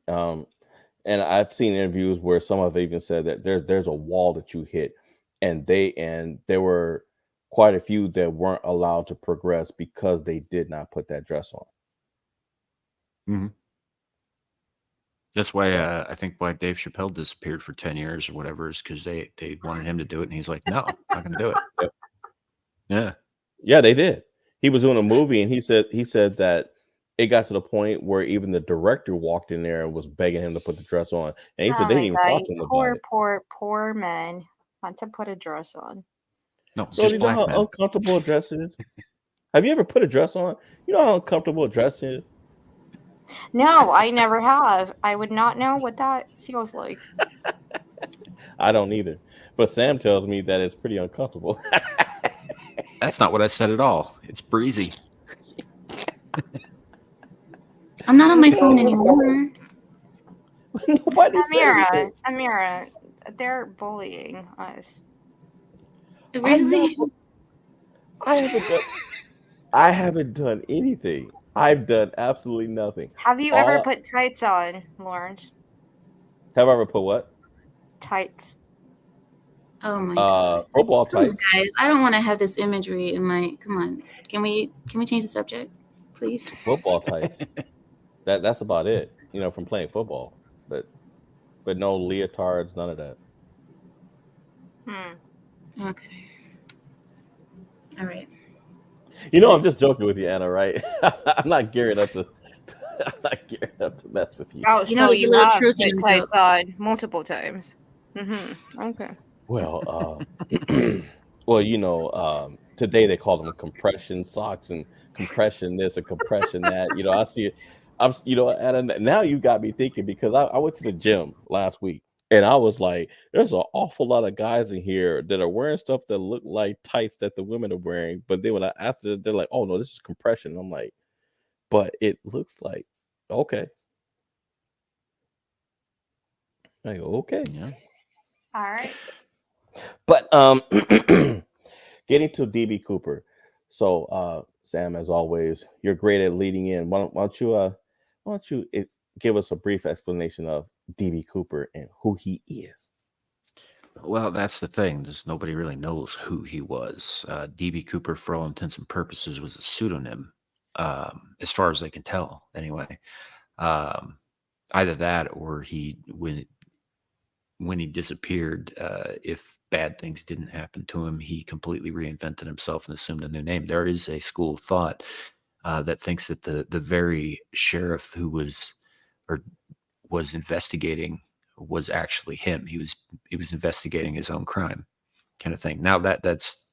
And I've seen interviews where some have even said that there's a wall that you hit, and there were quite a few that weren't allowed to progress because they did not put that dress on. Mm-hmm. That's why I think why Dave Chappelle disappeared for 10 years or whatever is because they wanted him to do it, and he's like, no, I'm not going to do it. Yep. Yeah, they did. He was doing a movie, and he said that it got to the point where even the director walked in there and was begging him to put the dress on, and he said they didn't even talk to him about it. Poor men want to put a dress on. No, so these are how uncomfortable a dress is. Have you ever put a dress on? You know how uncomfortable a dress is? No, I never have. I would not know what that feels like. I don't either. But Sam tells me that it's pretty uncomfortable. That's not what I said at all. It's breezy. I'm not on my phone anymore. Amira, they're bullying us. Really? I haven't done anything. I've done absolutely nothing. Have you ever put tights on, Lawrence? Have I ever put what? Tights. Oh my god. Football tights. Guys, I don't want to have this imagery in my. Come on, can we change the subject, please? Football tights. That's about it. From playing football, but no leotards, none of that. Okay. All right. I'm just joking with you, Anna. Right? I'm not gearing up to mess with you. Oh, so you have put tights on multiple times. Okay. Well, today they call them compression socks and compression this and compression that. I see it. Anna, now you got me thinking because I went to the gym last week. And I was like, there's an awful lot of guys in here that are wearing stuff that look like tights that the women are wearing. But then when I asked them, they're like, oh, no, this is compression. I'm like, but it looks like, okay. I go, okay. Yeah. All right. But getting to DB Cooper. So, Sam, as always, you're great at leading in. Why don't you give us a brief explanation of DB Cooper and who he is? Well, that's the thing. Nobody really knows who he was. DB Cooper, for all intents and purposes, was a pseudonym, as far as they can tell, anyway. Either that or when he disappeared, if bad things didn't happen to him, he completely reinvented himself and assumed a new name. There is a school of thought that thinks that the very sheriff who was investigating was actually him. He was investigating his own crime, kind of thing. Now that's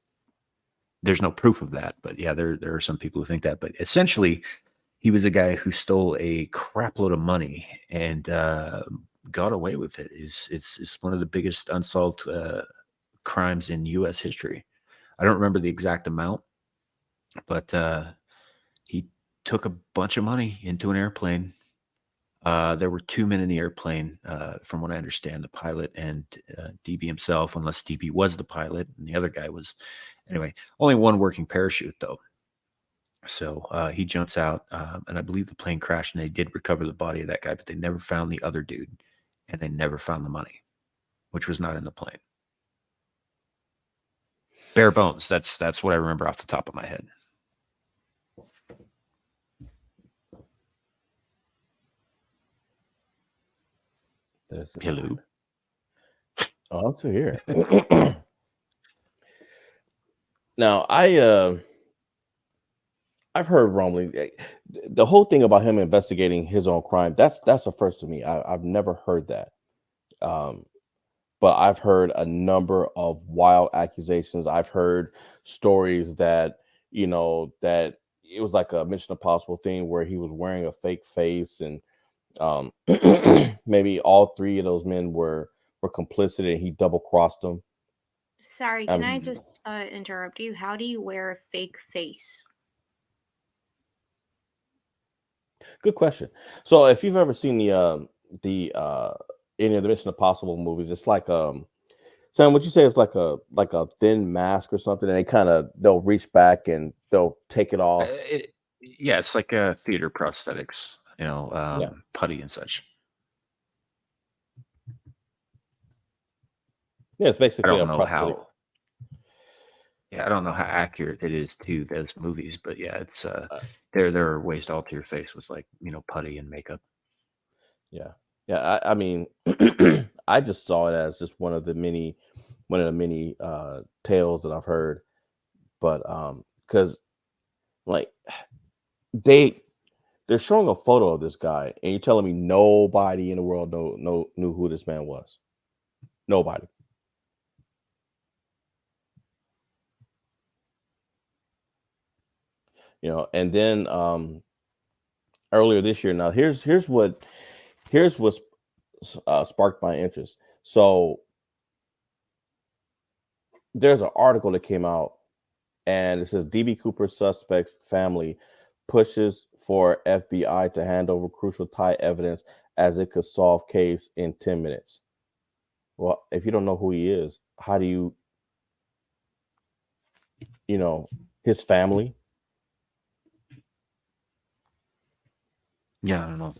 there's no proof of that, but yeah, there are some people who think that. But essentially, he was a guy who stole a crap load of money and got away with it. It's one of the biggest unsolved crimes in U.S. history. I don't remember the exact amount, but he took a bunch of money into an airplane. There were two men in the airplane, from what I understand, the pilot and DB himself, unless DB was the pilot and the other guy was. Anyway, only one working parachute, though. So he jumps out, and I believe the plane crashed, and they did recover the body of that guy, but they never found the other dude, and they never found the money, which was not in the plane. Bare bones. That's what I remember off the top of my head. There's the Hello. silence. Oh, I'm still here. Now, I've heard rumblings. The whole thing about him investigating his own crime, that's a first to me. I've never heard that. Um, but I've heard a number of wild accusations. I've heard stories that, that it was like a Mission Impossible thing where he was wearing a fake face, and maybe all three of those men were complicit, and he double crossed them. Sorry, can I just interrupt you? How do you wear a fake face? Good question. So if you've ever seen any of the Mission Impossible movies, it's like Sam, would you say it's like a thin mask or something, and they'll reach back and they'll take it off? Yeah, it's like theater prosthetics, Yeah. putty and such. Yeah, it's I basically a don't know prosthetic. I don't know how accurate it is to those movies, but yeah, it's there are ways to alter your face with like putty and makeup. Yeah. I mean, I just saw it as just one of the many tales that I've heard, but because like they're showing a photo of this guy, and you're telling me nobody in the world knew who this man was. Nobody. And then earlier this year, now here's what sparked my interest. So there's an article that came out, and it says DB Cooper suspect's family pushes for FBI to hand over crucial Thai evidence as it could solve case in 10 minutes. Well, if you don't know who he is, how do his family? Yeah, I don't know.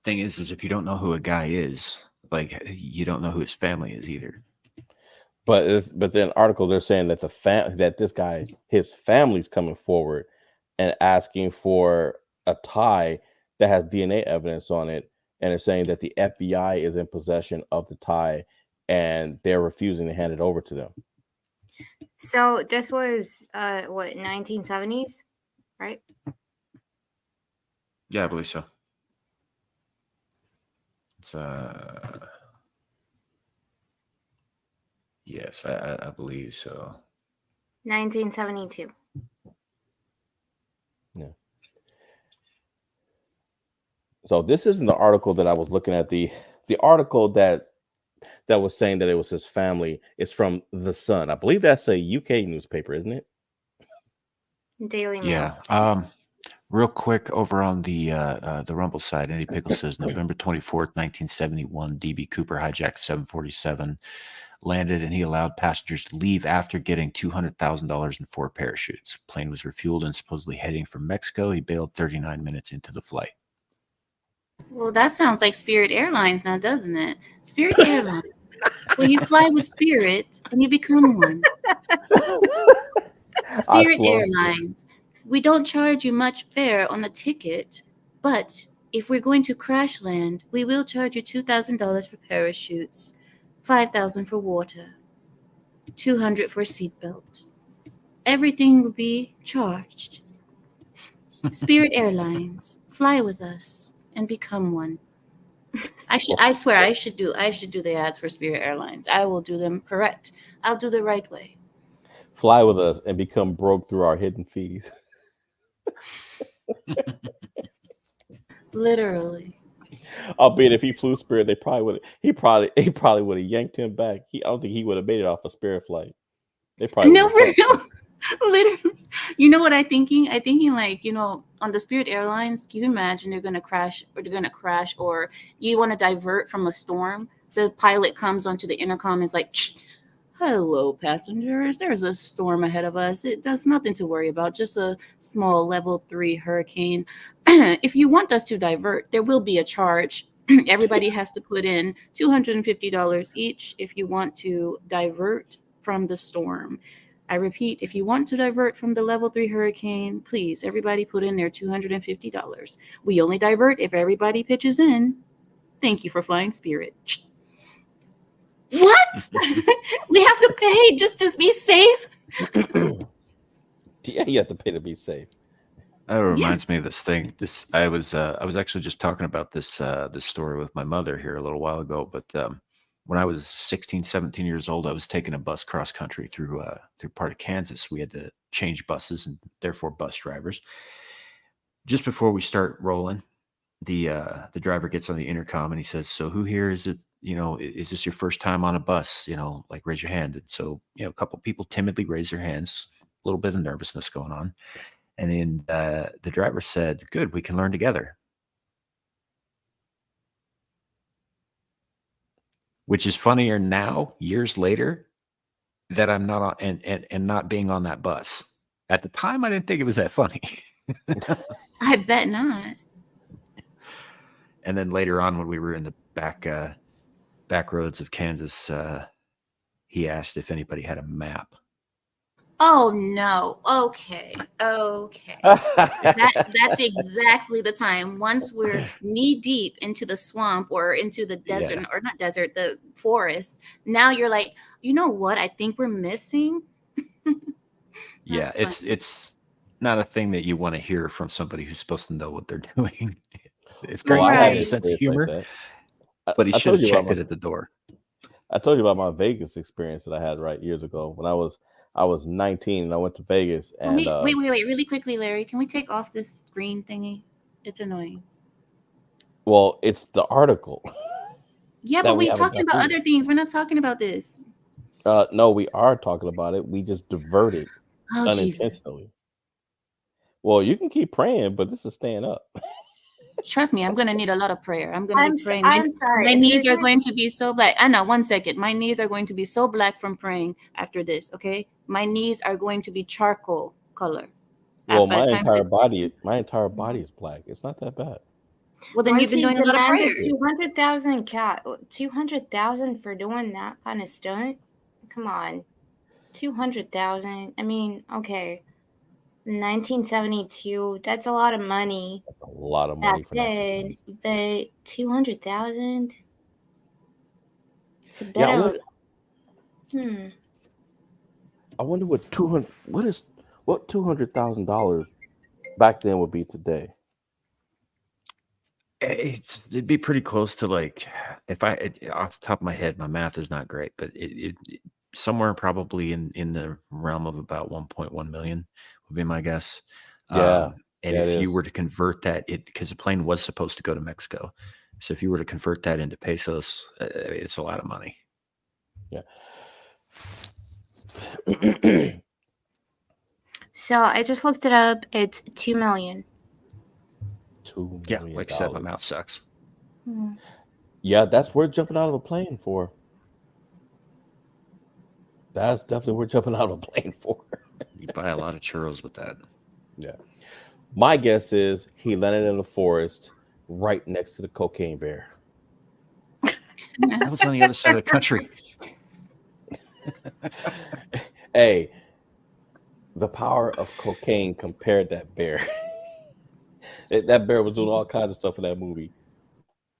Thing is if you don't know who a guy is, like you don't know who his family is either. But then article they're saying that that this guy, his family's coming forward and asking for a tie that has DNA evidence on it, and they're saying that the FBI is in possession of the tie and they're refusing to hand it over to them. So this was 1970s, right? Yeah, I believe so. It's yes, I believe so. 1972. Yeah. So this isn't the article that I was looking at. The article that was saying that it was his family is from The Sun. I believe that's a UK newspaper, isn't it? Daily Mail. Yeah. Real quick over on the Rumble side, Andy Pickle says November 24th, 1971, DB Cooper hijacked 747, landed, and he allowed passengers to leave after getting $200,000 in 4 parachutes. Plane was refueled and supposedly heading for Mexico. He bailed 39 minutes into the flight. Well, that sounds like Spirit Airlines now, doesn't it? Spirit Airlines. Well, you fly with Spirit and you become one. Spirit Airlines. We don't charge you much fare on the ticket, but if we're going to crash land, we will charge you $2,000 for parachutes, $5,000 for water, $200 for a seatbelt. Everything will be charged. Spirit Airlines, fly with us and become one. I swear I should do the ads for Spirit Airlines. I will do them correct. I'll do the right way. Fly with us and become broke through our hidden fees. Literally. Albeit if he flew Spirit, he probably would have yanked him back. I don't think he would have made it off a Spirit flight. They probably no, for real. Literally. You know what I'm thinking? I'm thinking like, on the Spirit Airlines, can you imagine they're going to crash, or you want to divert from a storm? The pilot comes onto the intercom and is like, hello, passengers. There's a storm ahead of us. There's nothing to worry about, just a small level 3 hurricane. If you want us to divert, there will be a charge. Everybody has to put in $250 each if you want to divert from the storm. I repeat, if you want to divert from the level 3 hurricane, please, everybody put in their $250. We only divert if everybody pitches in. Thank you for flying Spirit. What? We have to pay just to be safe? Yeah, you have to pay to be safe. That reminds me of this thing. I was actually just talking about this story with my mother here a little while ago. But when I was 16, 17 years old, I was taking a bus cross country through part of Kansas. We had to change buses and therefore bus drivers. Just before we start rolling, the driver gets on the intercom and he says, "So who here is it? Is this your first time on a bus? Like raise your hand." And so, a couple people timidly raise their hands, a little bit of nervousness going on. And then the driver said, "Good, we can learn together." Which is funnier now, years later, that I'm not on and not being on that bus. At the time, I didn't think it was that funny. I bet not. And then later on, when we were in the back roads of Kansas, he asked if anybody had a map. Oh no. Okay. That's exactly the time. Once we're knee deep into the swamp or into the desert, or not desert, the forest. Now you're like, you know what? I think we're missing. Yeah, it's not a thing that you want to hear from somebody who's supposed to know what they're doing. It's great to have a sense of humor, but he should have checked it at the door. I told you about my Vegas experience that I had years ago when I was 19 and I went to Vegas. And wait, really quickly, Larry. Can we take off this green thingy? It's annoying. Well, it's the article. Yeah, but we're talking about other things. We're not talking about this. No, we are talking about it. We just diverted unintentionally. Jesus. Well, you can keep praying, but this is staying up. Trust me, I'm going to need a lot of prayer. I'm going to be praying. I'm sorry. My knees are going to be so black. I know, 1 second. My knees are going to be so black from praying after this, okay? My knees are going to be charcoal color. Well, my entire body is black. It's not that bad. Well, then you've been doing a lot of prayer. 200,000 for doing that kind of stunt? Come on. 200,000. I mean, okay. 1972, that's a lot of money. That's a lot of money for then. The 200,000. It's a better. I wonder what $200,000 back then would be today. It'd be pretty close to like, off the top of my head, my math is not great, but it somewhere probably in the realm of about 1.1 million would be my guess. Yeah. And if you were to convert that, because the plane was supposed to go to Mexico. So if you were to convert that into pesos, it's a lot of money. Yeah. So I just looked it up. It's 2 million. $2 million. Yeah, like I said, my mouth sucks. Yeah, that's worth jumping out of a plane for. That's definitely worth jumping out of a plane for. You buy a lot of churros with that. Yeah. My guess is he landed in the forest right next to the cocaine bear. That was on the other side of the country. Hey, the power of cocaine compared that bear. That bear was doing all kinds of stuff in that movie.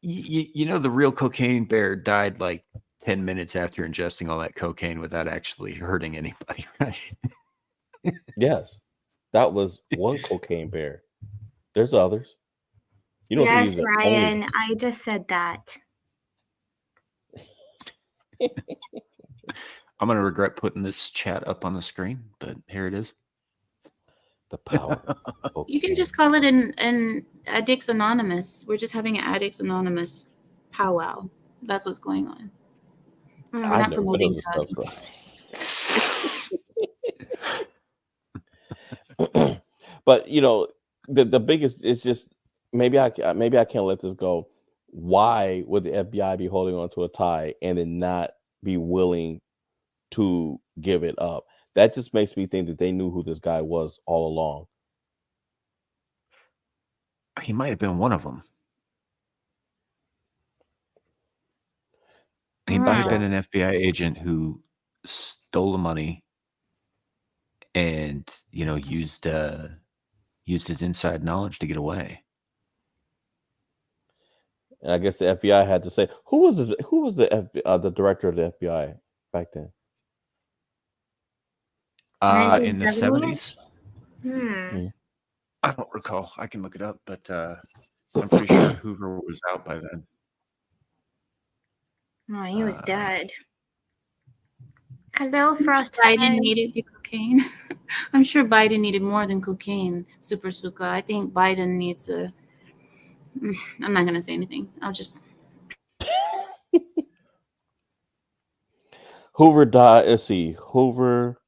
The real cocaine bear died like 10 minutes after ingesting all that cocaine without actually hurting anybody, right? Yes. That was one cocaine bear. There's others. Yes, Ryan, I just said that. I'm going to regret putting this chat up on the screen, but here it is. The power of cocaine. You can just call it an Addicts Anonymous. We're just having an Addicts Anonymous powwow. That's what's going on. We're not promoting drugs. But the biggest is just maybe I can't let this go. Why would the FBI be holding on to a tie and then not be willing to give it up? That just makes me think that they knew who this guy was all along. He might have been one of them. He might have been an FBI agent who stole the money and used his inside knowledge to get away. And I guess the FBI had to say, who was the director of the FBI back then? In the 70s? I don't recall. I can look it up, but I'm pretty sure Hoover was out by then. Oh, he was dead. Hello, Frost. Biden needed the cocaine. I'm sure Biden needed more than cocaine, Super Suka. I think Biden needs a... I'm not going to say anything. I'll just... Hoover died. Let's see. Hoover.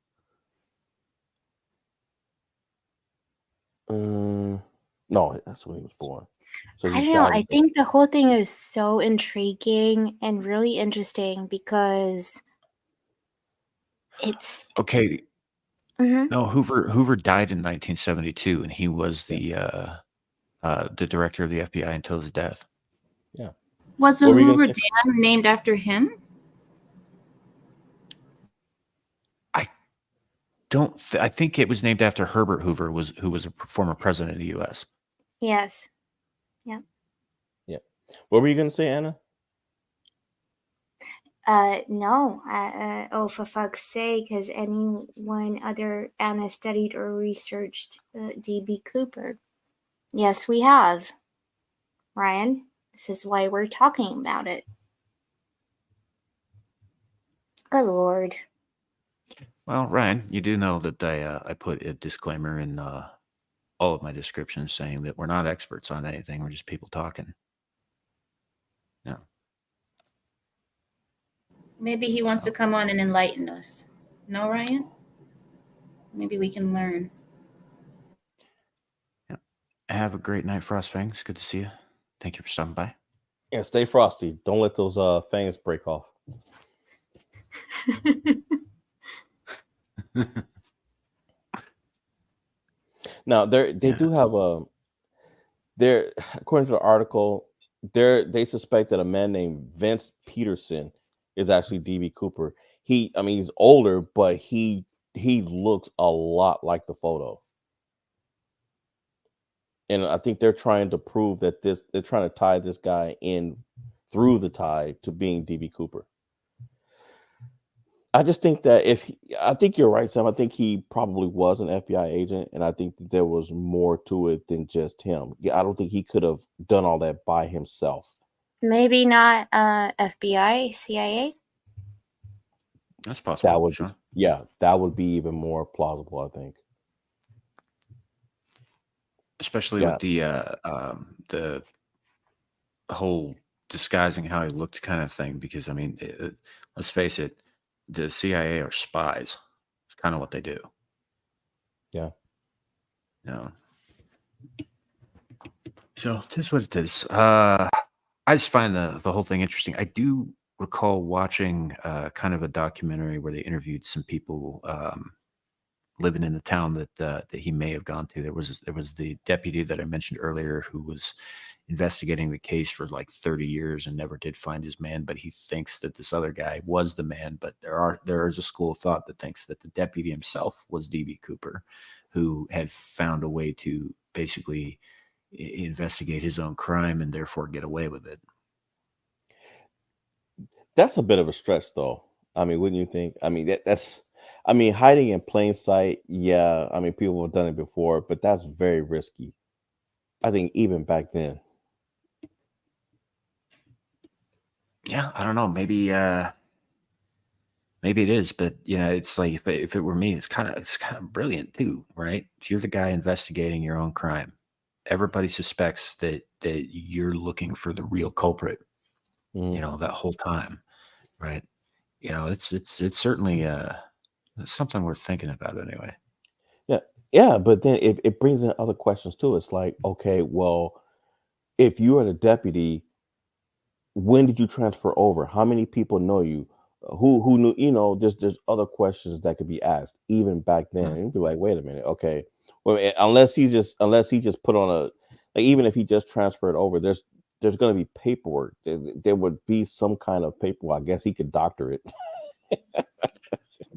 No, that's when he was born. So I don't know. I think the whole thing is so intriguing and really interesting because it's okay. No, Hoover died in 1972, and he was the director of the FBI until his death. Yeah. Was the Hoover Dam named after him? I think it was named after Herbert Hoover, who was a former president of the U.S. Yes. Yeah. Yeah. What were you going to say, Anna? No. Oh, for fuck's sake, has anyone other Anna studied or researched D.B. Cooper? Yes, we have. Ryan, this is why we're talking about it. Good Lord. Well, Ryan, you do know that I put a disclaimer in all of my descriptions saying that we're not experts on anything. We're just people talking. No. Maybe he wants to come on and enlighten us. No, Ryan? Maybe we can learn. Yeah. Have a great night, Frost Fangs. Good to see you. Thank you for stopping by. Yeah, stay frosty. Don't let those fangs break off. Now they do have according to the article, they suspect that a man named Vince Peterson is actually DB Cooper. He's older, but he looks a lot like the photo. And I think they're trying to prove that they're trying to tie this guy in through the tie to being DB Cooper. I just think that I think you're right, Sam. I think he probably was an FBI agent, and I think that there was more to it than just him. I don't think he could have done all that by himself. Maybe not FBI, CIA. That's possible. That would be even more plausible, I think. Especially with the whole disguising how he looked kind of thing, because let's face it, the CIA are spies. It's kind of what they do. Yeah. No. So it is what it is. I just find the whole thing interesting. I do recall watching kind of a documentary where they interviewed some people living in the town that he may have gone to. There was the deputy that I mentioned earlier who was investigating the case for like 30 years and never did find his man, but he thinks that this other guy was the man. But there is a school of thought that thinks that the deputy himself was DB Cooper, who had found a way to basically investigate his own crime and therefore get away with it. That's a bit of a stretch, though. Wouldn't you think? That's hiding in plain sight. Yeah, people have done it before, but that's very risky. I think even back then. Yeah, I don't know. Maybe it is, but it's like if it were me, it's kind of brilliant too, right? If you're the guy investigating your own crime, everybody suspects that you're looking for the real culprit. That whole time, right? It's certainly something worth thinking about anyway. Yeah, but then it brings in other questions too. It's like, okay, well, if you are the deputy, when did you transfer over? How many people know you? Who knew? There's other questions that could be asked even back then. And you'd be like, wait a minute, okay. Well, unless he just put on even if he just transferred over, there's going to be paperwork. There would be some kind of paperwork. I guess he could doctor it.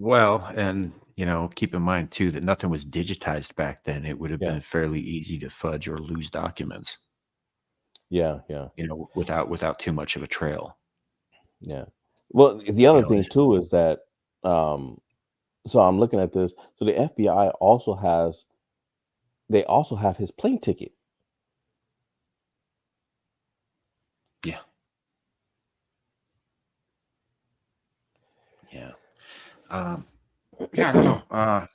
Well, and keep in mind too that nothing was digitized back then. It would have Yeah. been fairly easy to fudge or lose documents. Yeah. Without too much of a trail. Yeah. Well, the other thing too is that, so I'm looking at this. So the FBI also have his plane ticket. Yeah. Yeah. Yeah, I don't know. The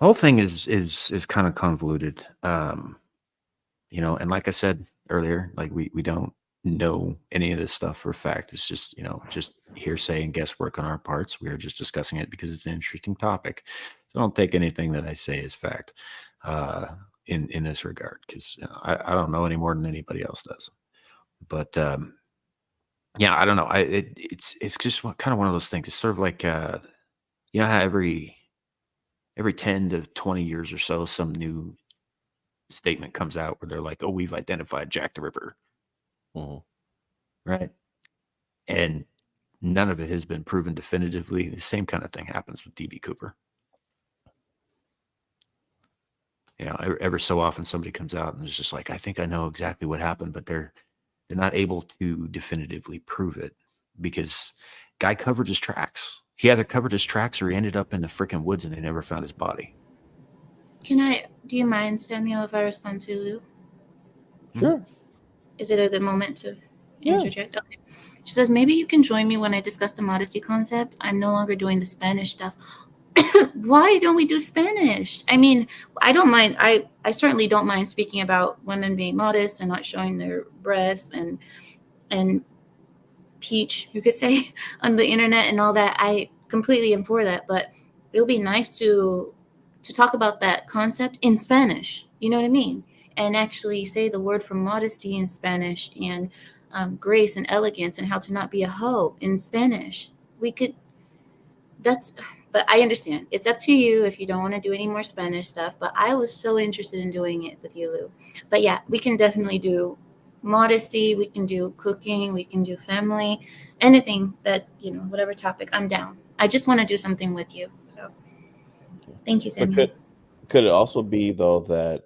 whole thing is kind of convoluted. And like I said earlier, like we don't know any of this stuff for a fact. It's just just hearsay and guesswork on our parts. We are just discussing it because it's an interesting topic. So don't take anything that I say as fact in this regard, because I don't know any more than anybody else does. But yeah, I don't know. It's just kind of one of those things. It's sort of like how every 10 to 20 years or so, some new statement comes out where they're like, "Oh, we've identified Jack the Ripper," right? And none of it has been proven definitively. The same kind of thing happens with DB Cooper. Ever so often somebody comes out and is just like, "I think I know exactly what happened," but they're not able to definitively prove it because guy covered his tracks. He either covered his tracks or he ended up in the freaking woods and they never found his body. Do you mind, Samuel, if I respond to Lou? Sure. Is it a good moment to interject? Okay. She says, maybe you can join me when I discuss the modesty concept. I'm no longer doing the Spanish stuff. Why don't we do Spanish? I mean, I don't mind. I certainly don't mind speaking about women being modest and not showing their breasts and peach, you could say, on the internet and all that. I completely am for that, but it would be nice to talk about that concept in Spanish. You know what I mean? And actually say the word for modesty in Spanish and grace and elegance and how to not be a hoe in Spanish. But I understand. It's up to you if you don't want to do any more Spanish stuff. But I was so interested in doing it with you, Lou. But yeah, we can definitely do modesty. We can do cooking. We can do family. Anything that, whatever topic, I'm down. I just want to do something with you. So thank you, Samuel. But could it also be, though, that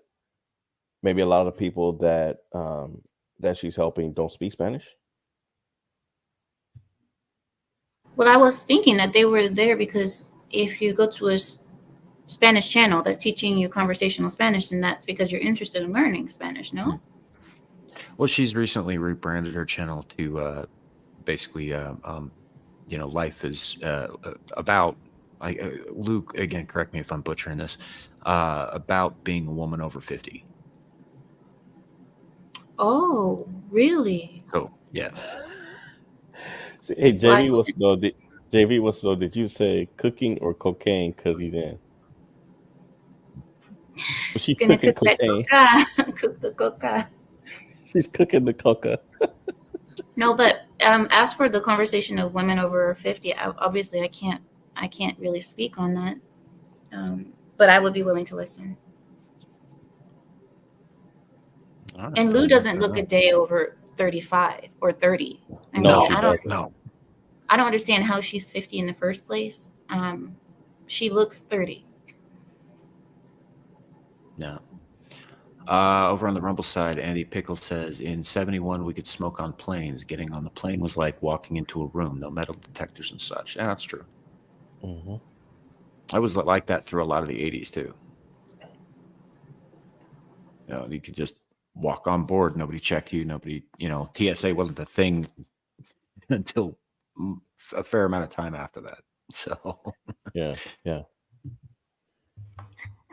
maybe a lot of people that that she's helping don't speak Spanish? Well, I was thinking that they were there because if you go to a Spanish channel that's teaching you conversational Spanish, then that's because you're interested in learning Spanish, no? Well, she's recently rebranded her channel to basically, life is about, Luke, again, correct me if I'm butchering this, about being a woman over 50. Oh, really? So, yeah. Hey, JV wants to know, did you say cooking or cocaine? Because he did. Well, she's Gonna cooking cook cocaine. that coca. Cook the coca. She's cooking the coca. No, but as for the conversation of women over 50, obviously I can't really speak on that. But I would be willing to listen. All right, And Lou fair doesn't enough, look a day over 35 or 30. I No, mean, she doesn't. No. I don't understand how she's 50 in the first place. She looks 30. No. Over on the Rumble side, Andy Pickle says, in 71, we could smoke on planes. Getting on the plane was like walking into a room, no metal detectors and such. Yeah, that's true. Mm-hmm. I was like that through a lot of the 80s, too. You could just walk on board. Nobody checked you. Nobody, TSA wasn't a thing until a fair amount of time after that. So, yeah. And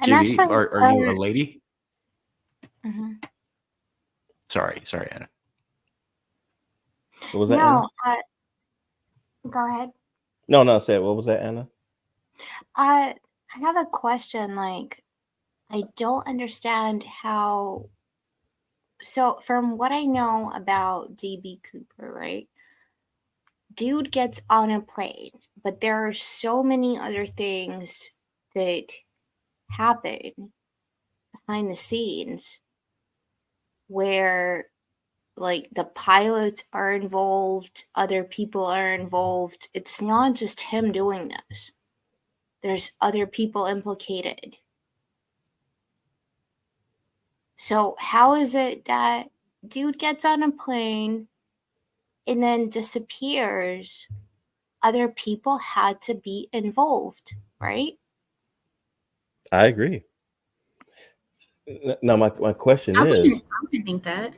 Judy, actually, are you a lady? mhm. Sorry, Anna. What was that, No, Anna? go ahead. No, say it. What was that, Anna? I have a question. Like, I don't understand how. So, from what I know about DB Cooper, right? Dude gets on a plane, but there are so many other things that happen behind the scenes where, like, the pilots are involved, other people are involved. It's not just him doing this. there's other people implicated. So how is it that dude gets on a plane and then disappears? Other people had to be involved, right? I agree. Now, my question I is, wouldn't think that.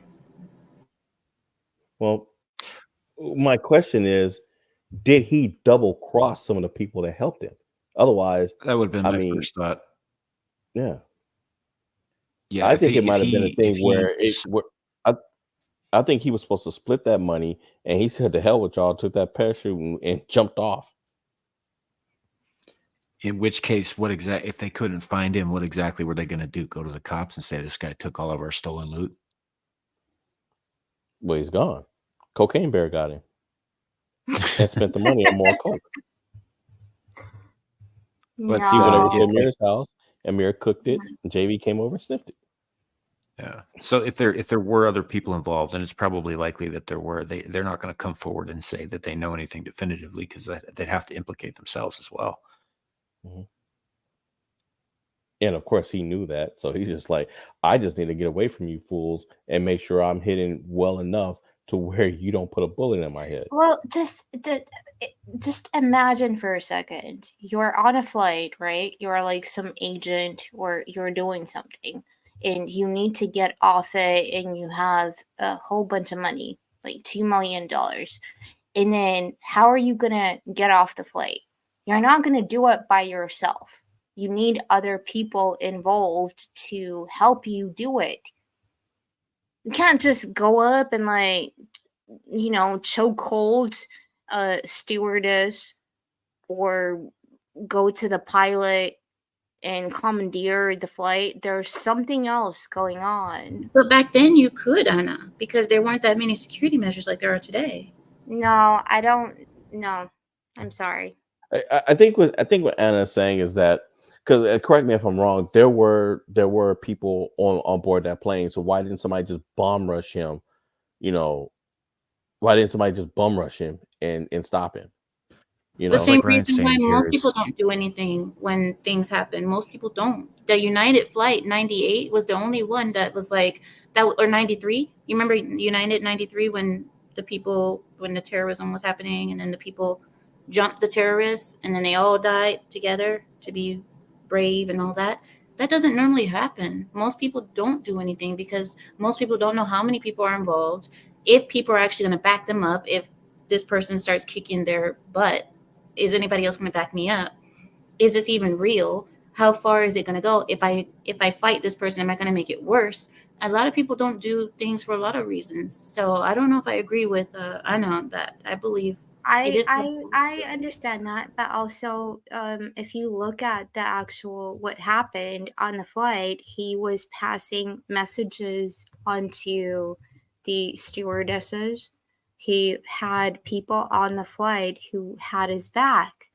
well, my question is, did he double cross some of the people that helped him? Otherwise, That would have been I my mean, first thought. yeah, Yeah, I think it might have been a thing if he I think he was supposed to split that money, and he said, "The hell with y'all," took that parachute and jumped off. in which case, if they couldn't find him, what exactly were they going to do? Go to the cops and say this guy took all of our stolen loot? Well, he's gone. Cocaine Bear got him and spent the money on more coke. Let's He went over to if they- Amir's house. Amir cooked it, and JV came over and sniffed it. Yeah. So if there were other people involved, and it's probably likely that there were, they're not going to come forward and say that they know anything definitively, because they'd have to implicate themselves as well. Mm-hmm. And of course, he knew that, so he's just like, I just need to get away from you fools and make sure I'm hitting well enough to where you don't put a bullet in my head. Well, just imagine for a second. You're on a flight, right? You're like some agent, or you're doing something, and you need to get off it, and you have a whole bunch of money, like $2 million. And then how are you going to get off the flight? You're not going to do it by yourself. You need other people involved to help you do it. You can't just go up and choke hold a stewardess, or go to the pilot and commandeer the flight. There's something else going on. But back then you could, Anna, because there weren't that many security measures like there are today. No, I don't. No, I'm sorry. I think what Anna's saying is that, because correct me if I'm wrong, there were people on board that plane. So why didn't somebody just bomb rush him? Why didn't somebody just bum rush him and stop him? The same like Ryan's reason why saying here most people is- don't do anything when things happen. Most people don't. The United Flight 98 was the only one that was like that, or 93. You remember United 93 when the terrorism was happening, and then the people jumped the terrorists, and then they all died together to be brave and all that. That doesn't normally happen. Most people don't do anything because most people don't know how many people are involved. If people are actually going to back them up, if this person starts kicking their butt, is anybody else going to back me up? Is this even real? How far is it going to go? If I fight this person, am I going to make it worse? A lot of people don't do things for a lot of reasons. So I don't know if I agree with Anna that. I believe I understand that, but also, if you look at the actual what happened on the flight, he was passing messages onto the stewardesses. He had people on the flight who had his back,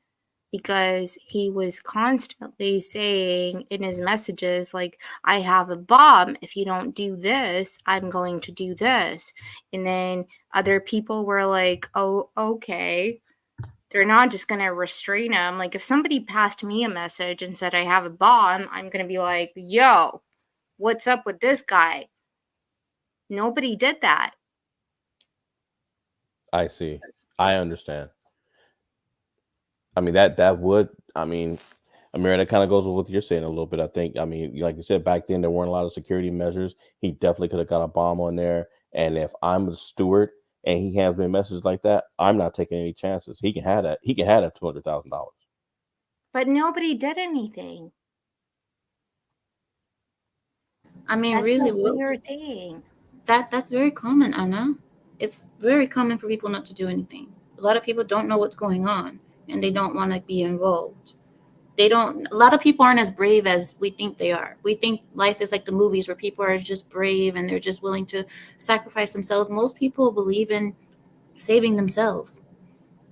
because he was constantly saying in his messages, like, I have a bomb. If you don't do this, I'm going to do this. And then other people were like, oh, okay. They're not just going to restrain him. Like, if somebody passed me a message and said, I have a bomb, I'm going to be like, yo, what's up with this guy? Nobody did that. I see. I understand. I mean, that would, Amira, that kind of goes with what you're saying a little bit. I think, like you said, back then there weren't a lot of security measures. He definitely could have got a bomb on there. And if I'm a steward and he hands me a message like that, I'm not taking any chances. He can have that. He can have that $200,000. But nobody did anything. I mean, That's really, a weird thing. That's very common, Anna. It's very common for people not to do anything. A lot of people don't know what's going on, and they don't want to be involved. A lot of people aren't as brave as we think they are. We think life is like the movies where people are just brave and they're just willing to sacrifice themselves. Most people believe in saving themselves.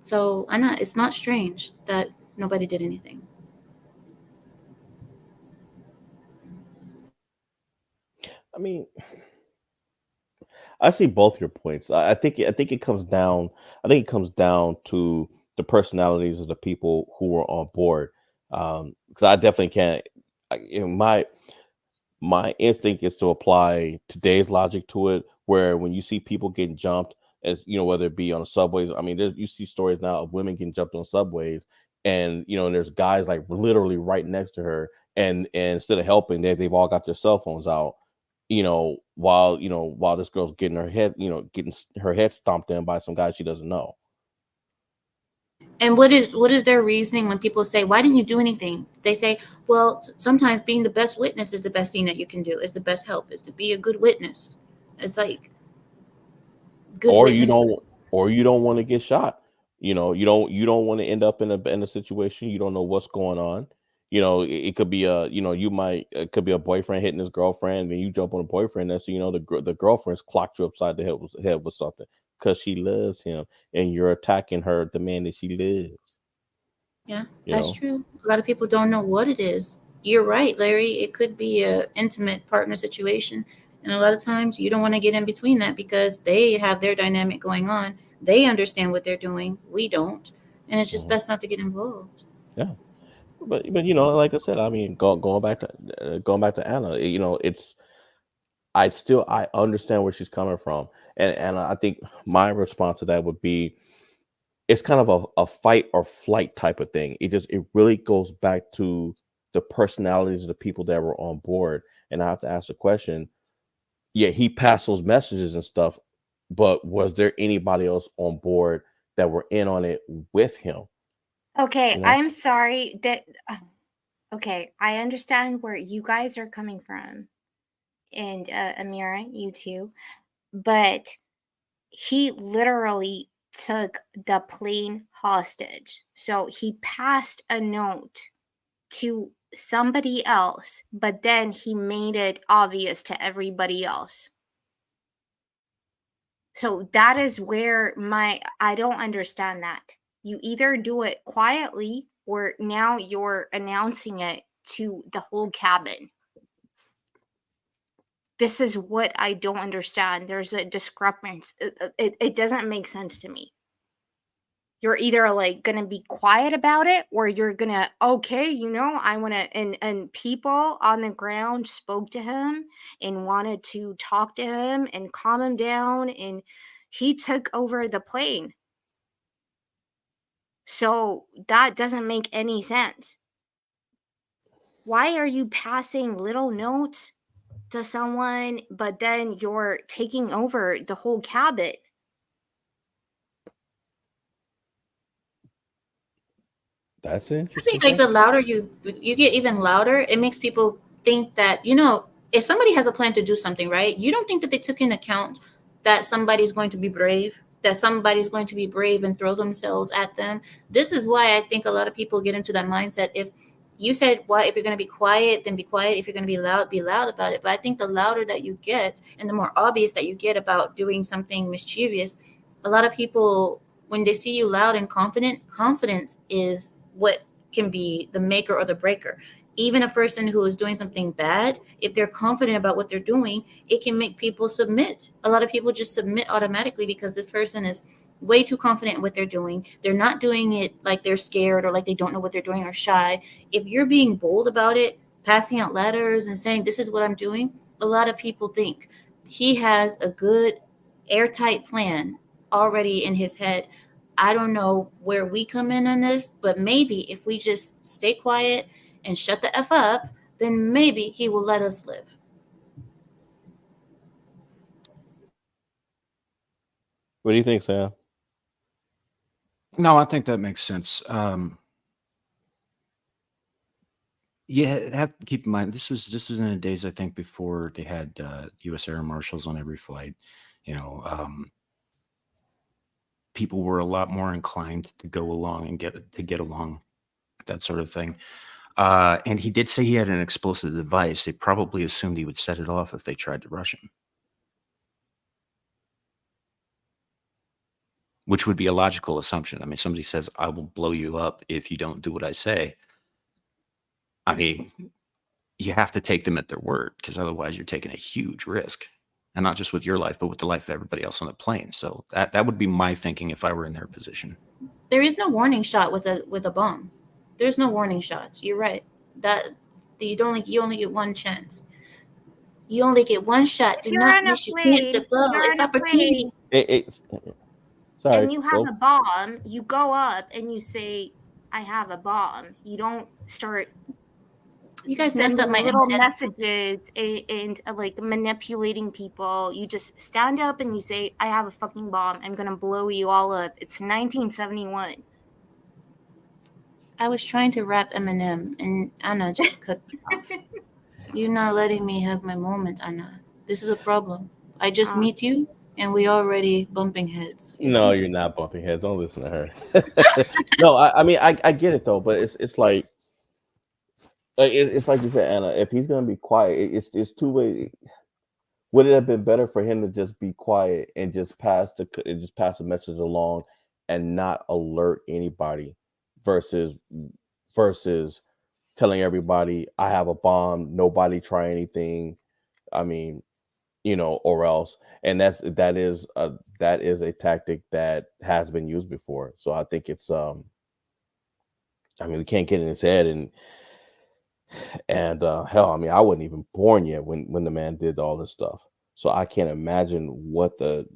So, Anna, it's not strange that nobody did anything. I mean, I see both your points. I think it comes down. I think it comes down to the personalities of the people who were on board. Because I definitely can't. My instinct is to apply today's logic to it, where when you see people getting jumped, as whether it be on the subways. I mean, you see stories now of women getting jumped on subways, and and there's guys like literally right next to her, and instead of helping, they've all got their cell phones out, while this girl's getting her head, getting her head stomped in by some guy she doesn't know. And what is their reasoning when people say, why didn't you do anything? They say, well, sometimes being the best witness is the best thing that you can do. It's the best help, is to be a good witness. It's like good Or witness. you don't want to get shot. You don't want to end up in a situation you don't know what's going on. It could be it could be a boyfriend hitting his girlfriend, and you jump on a boyfriend, and so the girlfriend's clocked you upside the head with something because she loves him, and you're attacking her, the man that she loves. Yeah, that's true. A lot of people don't know what it is. You're right, Larry. It could be a intimate partner situation, and a lot of times you don't want to get in between that because they have their dynamic going on. They understand what they're doing. We don't, and it's just best not to get involved. Yeah, but like I said, I mean, going back to Anna, I understand where she's coming from, and I think my response to that would be, it's kind of a fight or flight type of thing. It really goes back to the personalities of the people that were on board. And I have to ask the question, yeah, he passed those messages and stuff, but was there anybody else on board that were in on it with him? Okay, I'm sorry that okay, I understand where you guys are coming from. And Amira, you too. But he literally took the plane hostage. So he passed a note to somebody else, but then he made it obvious to everybody else. So that is where I don't understand that. You either do it quietly or now you're announcing it to the whole cabin. This is what I don't understand. There's a discrepancy. It doesn't make sense to me. You're either like gonna be quiet about it, or you're gonna I want to. And people on the ground spoke to him and wanted to talk to him and calm him down, and he took over the plane. So that doesn't make any sense. Why are you passing little notes to someone, but then you're taking over the whole cabin? That's interesting. I think like the louder you get, even louder, it makes people think that, if somebody has a plan to do something, right? You don't think that they took into account that somebody's going to be brave, and throw themselves at them. This is why I think a lot of people get into that mindset. If you said, well, if you're going to be quiet, then be quiet. If you're going to be loud about it. But I think the louder that you get and the more obvious that you get about doing something mischievous, a lot of people, when they see you loud and confident, confidence is what can be the maker or the breaker. Even a person who is doing something bad, if they're confident about what they're doing, it can make people submit. A lot of people just submit automatically because this person is way too confident in what they're doing. They're not doing it like they're scared or like they don't know what they're doing or shy. If you're being bold about it, passing out letters and saying, this is what I'm doing, a lot of people think he has a good airtight plan already in his head. I don't know where we come in on this, but maybe if we just stay quiet and shut the F up, then maybe he will let us live. What do you think, Sam? No, I think that makes sense. Yeah, have to keep in mind this was in the days, I think, before they had U.S. Air Marshals on every flight. People were a lot more inclined to go along and get along, that sort of thing. And he did say he had an explosive device. They probably assumed he would set it off if they tried to rush him, which would be a logical assumption. I mean, somebody says, I will blow you up if you don't do what I say. I mean, you have to take them at their word, because otherwise you're taking a huge risk, and not just with your life, but with the life of everybody else on the plane. So that would be my thinking if I were in their position. There is no warning shot with a bomb. There's no warning shots. You're right. That you only get one chance. You only get one shot. Do You're not on a miss your chance to plane. blow. You're It's on a opportunity. plane, Sorry, and you have a folks. bomb. You go up and you say, "I have a bomb." You don't start. You guys messed sending up my little Eminem. messages and like manipulating people. You just stand up and you say, "I have a fucking bomb. I'm gonna blow you all up." It's 1971. I was trying to rap Eminem, and Anna just cut me off. You're not letting me have my moment, Anna. This is a problem. I just meet you, and we already bumping heads. No, you're not bumping heads. Don't listen to her. No, I mean, I get it though, but it's like it's like you said, Anna. If he's gonna be quiet, it's two ways. Would it have been better for him to just be quiet and just pass the message along and not alert anybody versus telling everybody I have a bomb, nobody try anything. I mean, or else. And that is a tactic that has been used before. So I think it's I mean, we can't get in his head and hell, I mean, I wasn't even born yet when the man did all this stuff. So I can't imagine what the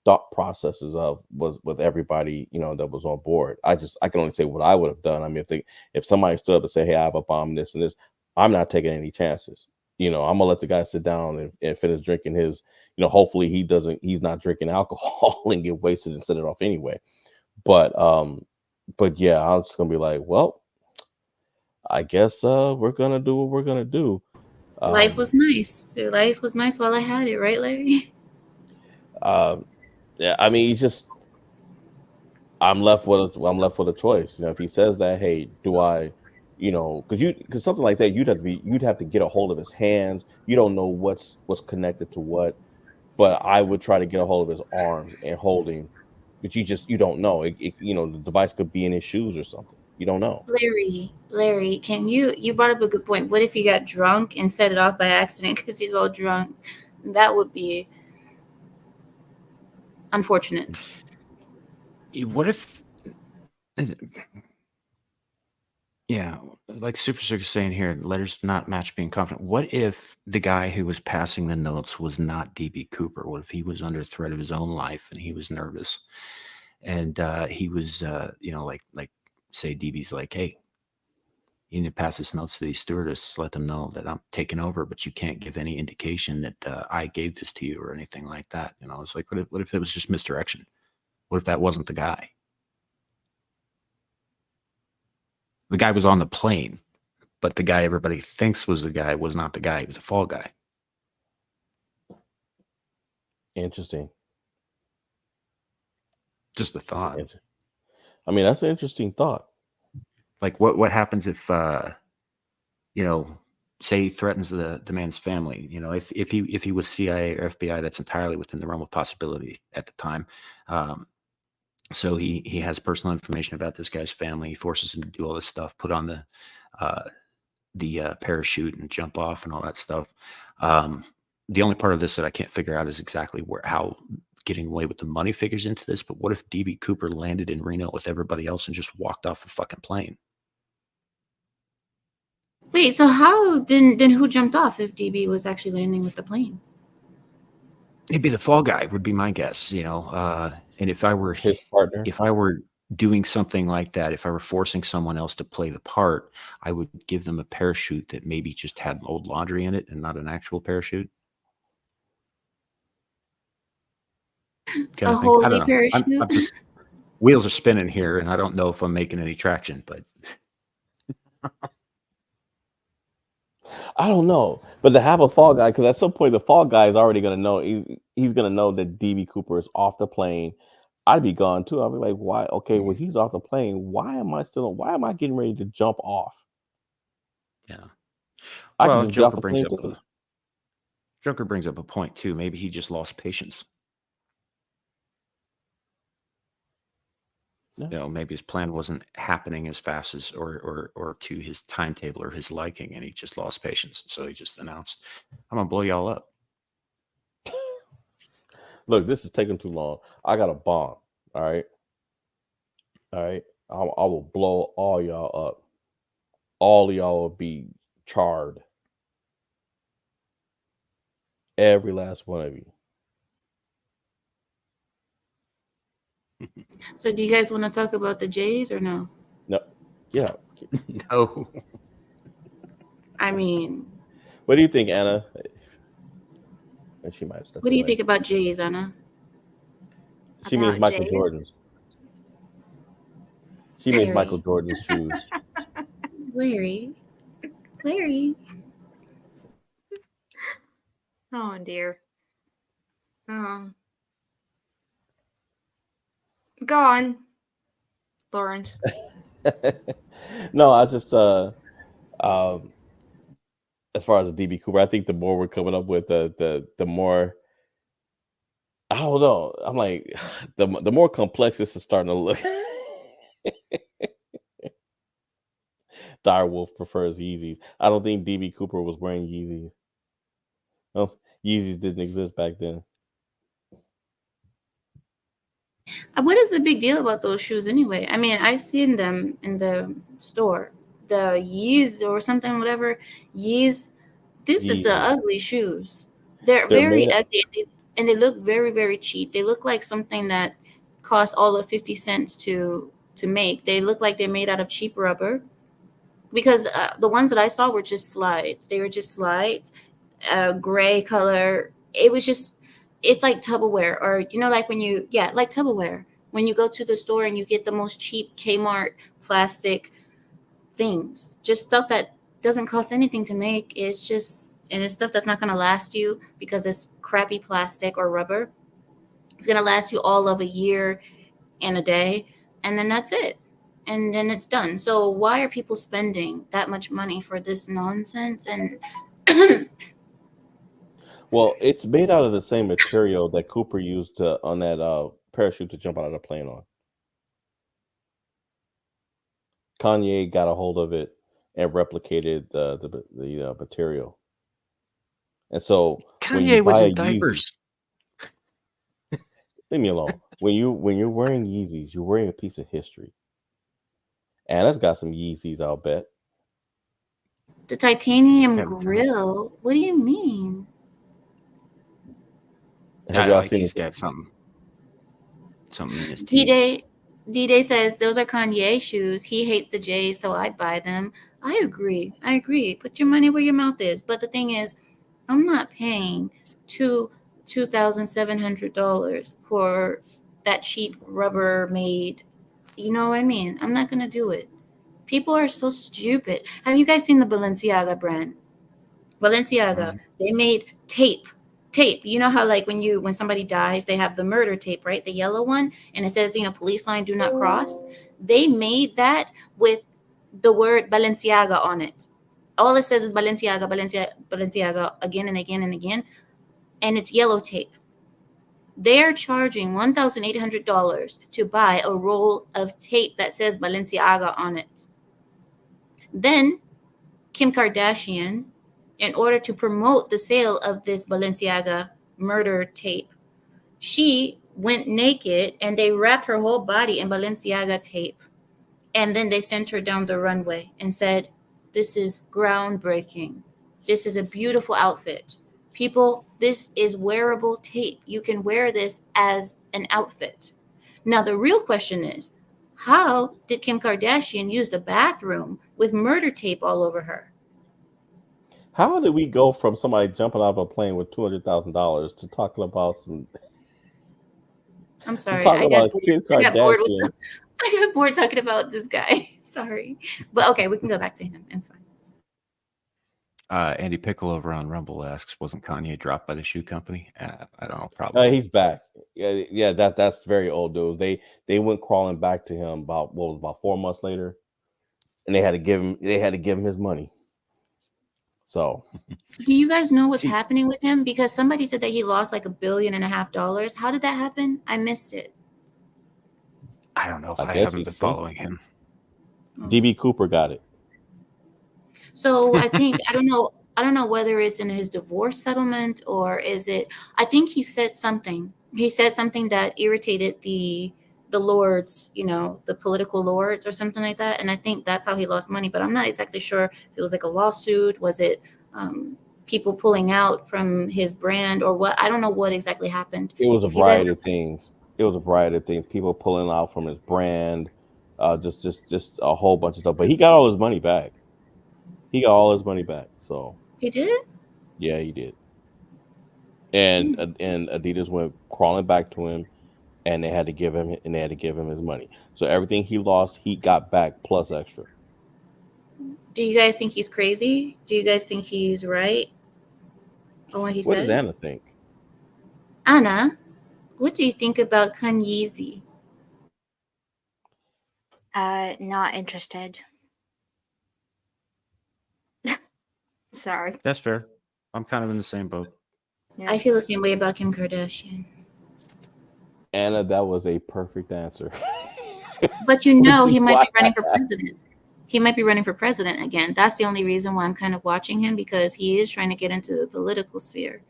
thought processes of was with everybody, that was on board. I can only say what I would have done. I mean, if somebody stood up and say, "Hey, I have a bomb, this and this," I'm not taking any chances. I'm gonna let the guy sit down and finish drinking his. Hopefully he's not drinking alcohol and get wasted and set it off anyway. But yeah, I'm just gonna be like, well, I guess we're gonna do what we're gonna do. Life was nice. Life was nice while I had it, right, Larry? Yeah, I mean, I'm left with a choice. If he says that, hey, do I, because something like that, you'd have to get a hold of his hands. You don't know what's connected to what, but I would try to get a hold of his arms and hold him. But you don't know. The device could be in his shoes or something. You don't know. Larry, can you brought up a good point. What if he got drunk and set it off by accident because he's all drunk? That would be unfortunate. What if, yeah, like Super Circus saying here, letters not match being confident. What if the guy who was passing the notes was not DB Cooper? What if he was under threat of his own life and he was nervous, and he was, like say DB's like, "Hey, you need to pass this notes to these stewardesses, let them know that I'm taking over, but you can't give any indication that I gave this to you or anything like that." It's like, what if it was just misdirection? What if that wasn't the guy? The guy was on the plane, but the guy everybody thinks was the guy was not the guy. He was a fall guy. Interesting. Just a thought. I mean, that's an interesting thought. Like, what happens if, say he threatens the man's family? If he was CIA or FBI, that's entirely within the realm of possibility at the time. So he has personal information about this guy's family. He forces him to do all this stuff, put on the parachute and jump off and all that stuff. The only part of this that I can't figure out is exactly how getting away with the money figures into this. But what if DB Cooper landed in Reno with everybody else and just walked off the fucking plane? Wait, so how then who jumped off if DB was actually landing with the plane? He'd be the fall guy, would be my guess, and if I were his partner, if I were doing something like that, if I were forcing someone else to play the part, I would give them a parachute that maybe just had old laundry in it and not an actual parachute. A holy parachute? I'm just, wheels are spinning here, and I don't know if I'm making any traction, but I don't know. But to have a fall guy, because at some point the fall guy is already going to know. He's going to know that DB Cooper is off the plane. I'd be gone too. I'd be like, why? Okay, well, he's off the plane. Why am I getting ready to jump off? Yeah. I can just get off the plane too. Joker brings up a point too. Maybe he just lost patience. Yeah. Maybe his plan wasn't happening as fast as or to his timetable or his liking, and he just lost patience. So he just announced, "I'm gonna blow y'all up." Look, this is taking too long. I got a bomb. All right. I will blow all y'all up. All of y'all will be charred. Every last one of you. So do you guys want to talk about the Jays or no? No. Yeah. No. I mean, What do you think, Anna? She might step what do you away. think about Jays, Anna? She means About Michael Jays? Jordan's. She means Larry. Michael Jordan's shoes. Larry. Oh dear. Go on, Lawrence. No, I just as far as DB Cooper, I think the more we're coming up with, the more, I don't know. I'm like, the more complex this is starting to look. Direwolf prefers Yeezys. I don't think DB Cooper was wearing Yeezys. Oh, Yeezys didn't exist back then. What is the big deal about those shoes anyway? I mean, I've seen them in the store. The Yeez or something, whatever. Yeez. This is the Yeezys. ugly shoes. They're They're very made ugly, and they look very, very cheap. They look like something that costs all of 50 cents to make. They look like they're made out of cheap rubber, because the ones that I saw were just slides. They were just slides, gray color. It was just, it's like Tupperware, or like like Tupperware. When you go to the store and you get the most cheap Kmart plastic things, just stuff that doesn't cost anything to make. It's just, and it's stuff that's not going to last you because it's crappy plastic or rubber. It's going to last you all of a year and a day, and then that's it. And then it's done. So why are people spending that much money for this nonsense? And well, it's made out of the same material that Cooper used on that parachute to jump out of the plane on. Kanye got a hold of it and replicated the material. And so when you Kanye was buy a in diapers. Yeezy, leave me alone. When you're wearing Yeezys, you're wearing a piece of history. Anna's got some Yeezys, I'll bet. the titanium grill. What do you mean? Have y'all like seen he's it? got something in his teeth. DJ says those are Kanye shoes. He hates the J's, so I'd buy them. I agree. Put your money where your mouth is. But the thing is, I'm not paying $2,700 for that cheap rubber made. You know what I mean? I'm not gonna do it. People are so stupid. Have you guys seen the Balenciaga brand? Balenciaga, they made tape. You know how, like, when somebody dies, they have the murder tape, right? The yellow one, and it says, police line, do not cross. They made that with the word Balenciaga on it. All it says is Balenciaga, Balenciaga, again and again and again, and it's yellow tape. They're charging $1,800 to buy a roll of tape that says Balenciaga on it. Then Kim Kardashian, in order to promote the sale of this Balenciaga murder tape, she went naked and they wrapped her whole body in Balenciaga tape. And then they sent her down the runway and said, "This is groundbreaking. This is a beautiful outfit. People, this is wearable tape. You can wear this as an outfit." Now, the real question is, how did Kim Kardashian use the bathroom with murder tape all over her? How did we go from somebody jumping out of a plane with $200,000 to talking about some? I'm sorry. Talking about Kim Kardashian. I got bored talking about this guy. Sorry, but okay, we can go back to him. It's fine. Andy Pickle over on Rumble asks, "Wasn't Kanye dropped by the shoe company?" I don't know. Probably. He's back. Yeah. That's very old news. They went crawling back to him about 4 months later, and they had to give him his money. So, do you guys know what's happening with him? Because somebody said that he lost like $1.5 billion. How did that happen? I missed it. I don't know. I haven't been following him. DB Cooper got it. So I think I don't know whether it's in his divorce settlement or is it. I think he said something. He said something that irritated the the lords, you know, the political lords or something like that. And I think that's how he lost money. But I'm not exactly sure if it was like a lawsuit. Was it people pulling out from his brand or what? I don't know what exactly happened. It was a If you guys variety of things. It was a variety of things. People pulling out from his brand, just a whole bunch of stuff. But he got all his money back. He got all his money back. So he did? yeah, he did. And Adidas went crawling back to him, and they had to give him his money. So everything he lost, he got back plus extra. Do you guys think he's crazy? Do you guys think he's right on what he What says? does Anna think? Anna, what do you think about Kanye? Not interested. Sorry. That's fair. I'm kind of in the same boat. I feel the same way about Kim Kardashian. Anna, that was a perfect answer. But you know, he might be running for president. He might be running for president again. That's the only reason why I'm kind of watching him, because he is trying to get into the political sphere.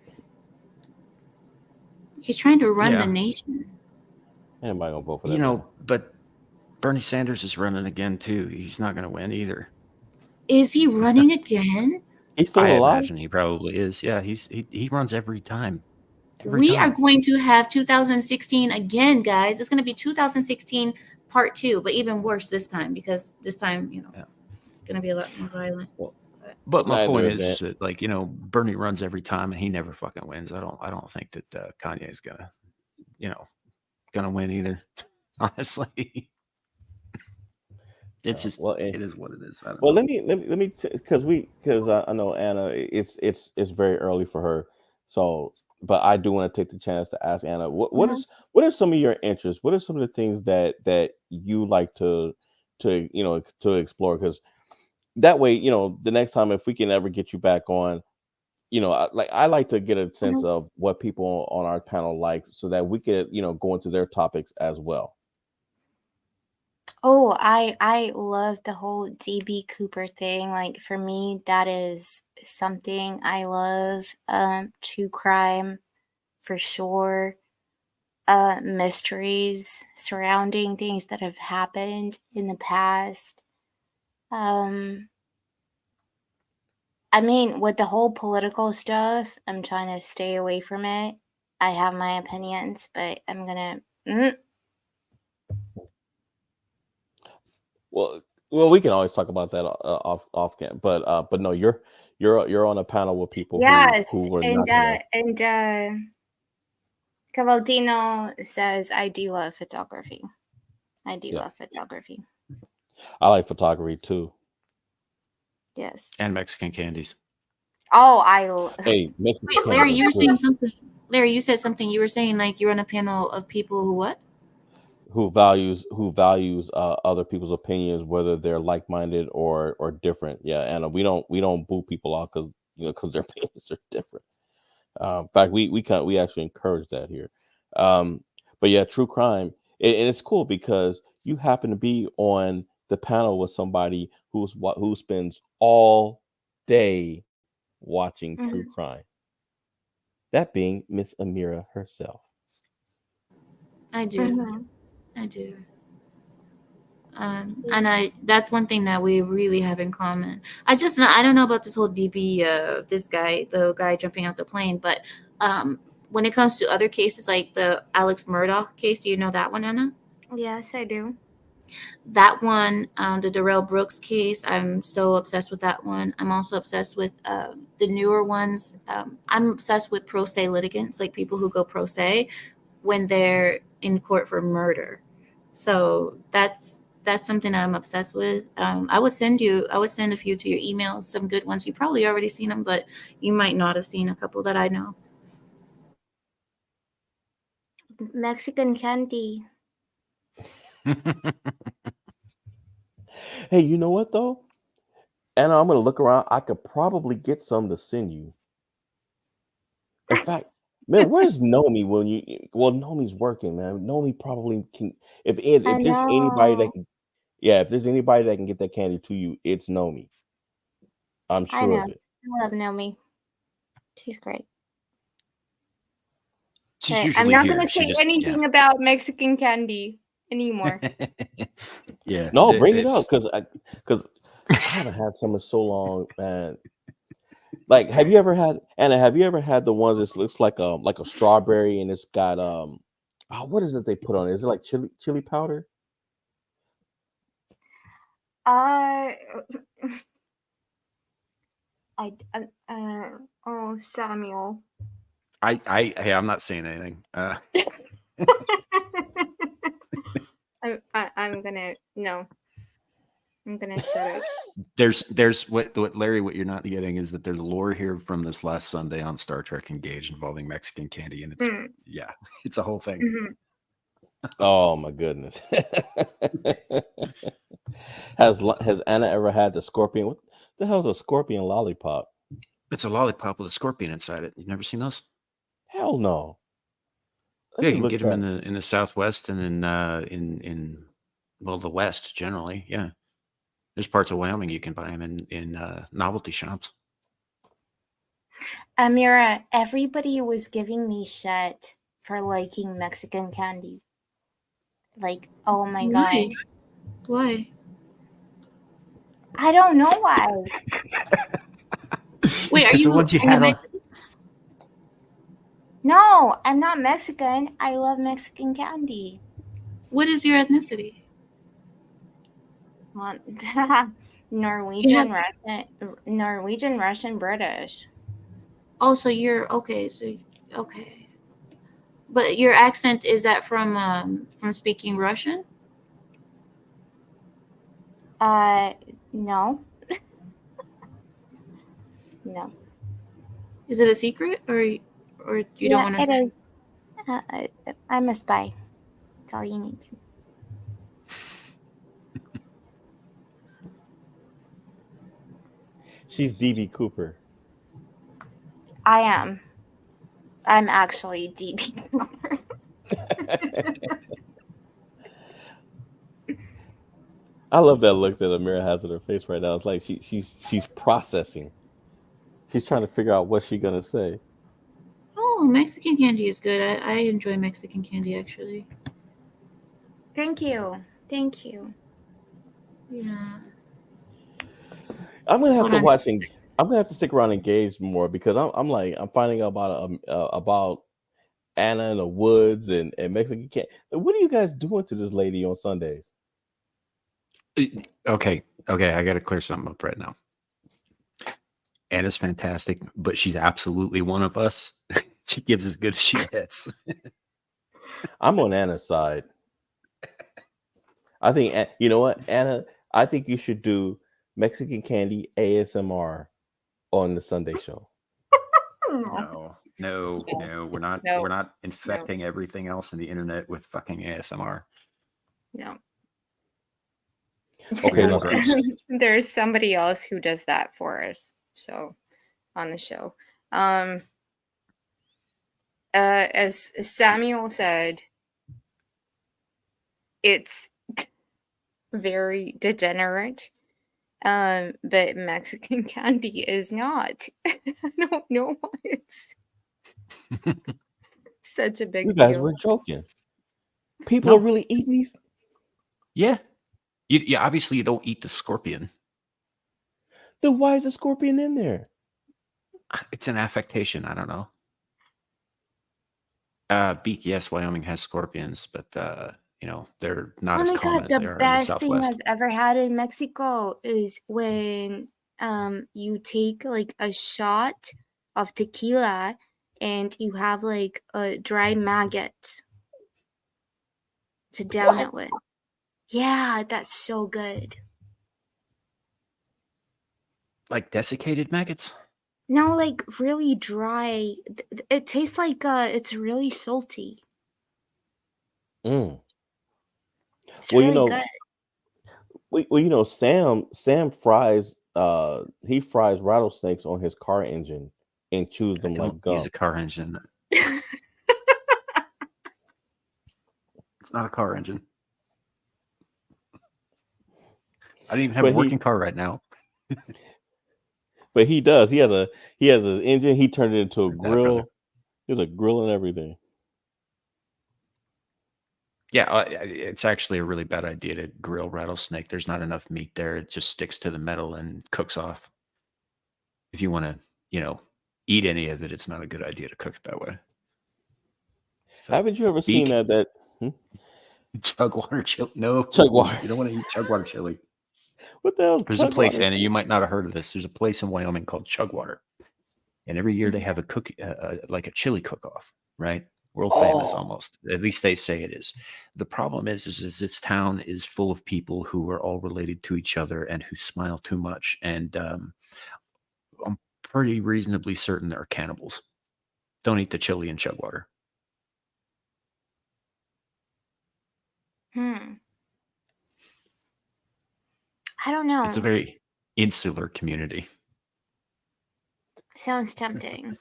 He's trying to run the nation. Anybody gonna vote for that? You know, but Bernie Sanders is running again too. He's not going to win either. Is he running again? He's still alive? I imagine he probably is. Yeah, he runs every time. We are going to have 2016 again, guys. It's going to be 2016 part 2, but even worse this time, because this time, you know, it's going to be a lot more violent. But my point is that, like, you know, Bernie runs every time and he never fucking wins. I don't think that Kanye is gonna win either. Honestly, it's just it is what it is. Well, let me because I know Anna. It's very early for her. So, but I do want to take the chance to ask Anna, what are some of your interests? What are some of the things that you like to explore? Because that way, you know, the next time if we can ever get you back on, you know, I like to get a sense of what people on our panel like, so that we could, you know, go into their topics as well. Oh, I love the whole DB Cooper thing. Like, for me, that is something I love. True crime, for sure. Mysteries surrounding things that have happened in the past. I mean, with the whole political stuff, I'm trying to stay away from it. I have my opinions, but I'm gonna. Well, we can always talk about that off cam, but no, you're on a panel with people who were not there. And Cavaldino says, I do love photography. I do love photography. I like photography too. Yes. And Mexican candies. Oh, Hey, Mexican Wait, Larry, you were saying something. Larry, you said something. You were saying like you're on a panel of people who what? Who values other people's opinions, whether they're like-minded or different. Yeah, and we don't boo people out because their opinions are different. In fact, we actually encourage that here. But yeah, true crime, and it's cool because you happen to be on the panel with somebody who spends all day watching true crime. That being Miss Amira herself. I do. I do. And that's one thing that we really have in common. I don't know about this whole DB, the guy jumping out the plane, but when it comes to other cases like the Alex Murdaugh case, do you know that one, Anna? Yes, I do. That one, the Darrell Brooks case, I'm so obsessed with that one. I'm also obsessed with the newer ones. I'm obsessed with pro se litigants, like people who go pro se when they're in court for murder. So that's something I'm obsessed with. I would send a few to your emails, some good ones. You probably already seen them, but you might not have seen a couple that I know. Mexican candy. Hey, you know what though? Anna, I'm gonna look around. I could probably get some to send you. In fact, man, where's Nomi when you? Well, Nomi's working, man. Nomi probably can. If there's anybody that can, if there's anybody that can get that candy to you, it's Nomi. I'm sure of it. I love Nomi. She's great. She's I'm not here. going to say anything about Mexican candy. anymore. Yeah. No, bring it up It's because I haven't had some in so long, man. Like, have you ever had Anna? Have you ever had the ones that looks like a strawberry and it's got what is it they put on it? Is it like chili powder? I oh, Samuel. hey, I'm not saying anything. I'm gonna no. I'm gonna shut up. There's what Larry, what you're not getting is that there's lore here from this last Sunday on Star Trek Engage involving Mexican candy, and it's yeah, it's a whole thing. Mhm. Oh my goodness. Has Anna ever had the scorpion? What the hell is a scorpion lollipop? It's a lollipop with a scorpion inside it. You've never seen those? Hell no. Let Yeah, me you can look get them that. in the Southwest and in well, the West generally. Yeah, there's parts of Wyoming you can buy them in novelty shops. Amira, everybody was giving me shit for liking Mexican candy. Like, oh my god. Why? I don't know why. Wait, are It's the you? ones you Are you had on. Mexican? No, I'm not Mexican. I love Mexican candy. What is your ethnicity? Well, You Norwegian, have. Russian, British. Oh, so you're okay. So okay, but your accent, is that from speaking Russian? No. No. Is it a secret, or you don't want to it say? is. I'm a spy. That's all you need to. She's DB Cooper. I am. I'm actually DB Cooper. I love that look that Amira has on her face right now. It's like she's processing. She's trying to figure out what she's gonna say. Oh, Mexican candy is good. I enjoy Mexican candy actually. Thank you. Thank you. Yeah. I'm gonna have Hold to on. watch. I'm gonna have to stick around Engaged more because I'm finding out about Anna in the woods and Mexican candy. What are you guys doing to this lady on Sundays? Okay, I got to clear something up right now. Anna's fantastic, but she's absolutely one of us. She gives as good as she gets. I'm on Anna's side. I think you know what, Anna. I think you should do Mexican candy ASMR on the Sunday show. No, we're not. No. We're not infecting everything else in the internet with fucking ASMR. No. Okay, No, There's somebody else who does that for us. So, on the show, as Samuel said, it's very degenerate. But Mexican candy is not. I don't know why it's such a big you guys deal. were joking. People are really eating these. Yeah. Yeah, obviously you don't eat the scorpion. Then why is the scorpion in there? It's an affectation. I don't know. Beak, yes, Wyoming has scorpions, but they're not as common as they are in the Best thing Southwest. I've ever had in Mexico is when you take like a shot of tequila and you have like a dry maggot to down it with. Yeah, that's so good. Like desiccated maggots? No, like really dry. It tastes like it's really salty. Mm. It's Well, really good. Sam fries he fries rattlesnakes on his car engine and chews them like Don't gum. use a car engine. It's not a car engine. I don't even have a working car right now. But he does. He has an engine. He turned it into a grill. There's a grill and everything. Yeah, it's actually a really bad idea to grill rattlesnake. There's not enough meat there. It just sticks to the metal and cooks off. If you want to, eat any of it, it's not a good idea to cook it that way. So, Haven't you ever seen that? Chug water chili? No, Chug water. You don't want to eat chug water chili. What the hell? There's a place, Anna, you might not have heard of this. There's a place in Wyoming called Chugwater, and every year they have a like a chili cook-off, right? World famous almost. At least they say it is. The problem is this town is full of people who are all related to each other and who smile too much. And I'm pretty reasonably certain they're cannibals. Don't eat the chili and Chugwater. I don't know. It's a very insular community. Sounds tempting.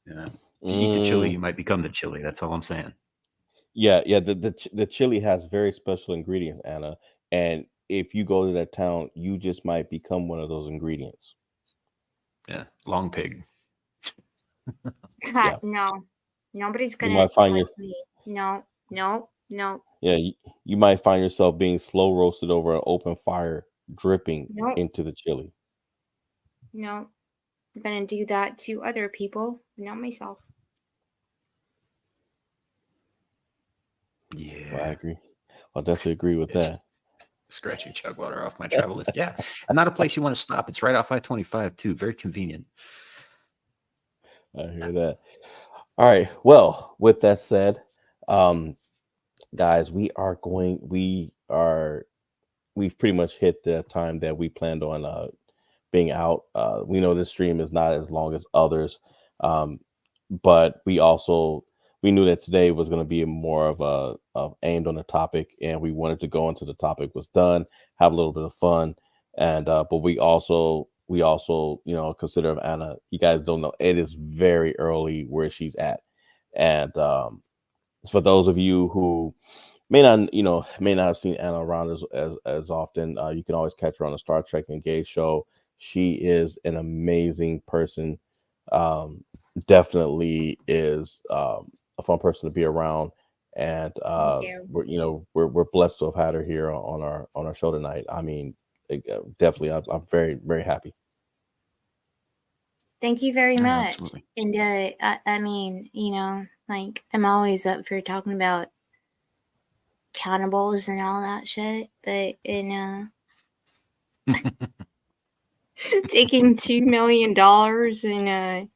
Yeah. If you eat the chili, you might become the chili. That's all I'm saying. Yeah. The chili has very special ingredients, Anna. And if you go to that town, you just might become one of those ingredients. Yeah. Long pig. Yeah. No. Nobody's gonna find me. No. Yeah, you might find yourself being slow roasted over an open fire, dripping into the chili. No. I'm gonna do that to other people, not myself. Yeah, well, I agree. I'll definitely agree with that. Scratching Chugwater off my travel list. Yeah, and not a place you want to stop. It's right off I-25 too. Very convenient. I hear that. All right. Well, with that said, guys, we've pretty much hit the time that we planned on being out. We know this stream is not as long as others, but we knew that today was going to be more of aimed on the topic, and we wanted to go into the topic was done, have a little bit of fun, and but we also consider Anna. You guys don't know, it is very early where she's at, and for those of you who may not have seen Anna around as often, you can always catch her on the Star Trek Engage show. She is an amazing person. Definitely is a fun person to be around, and we're blessed to have had her here on our show tonight. I mean, definitely, I'm very, very happy. Thank you very much. Absolutely. And I mean, like, I'm always up for talking about cannibals and all that shit, but taking $2 million and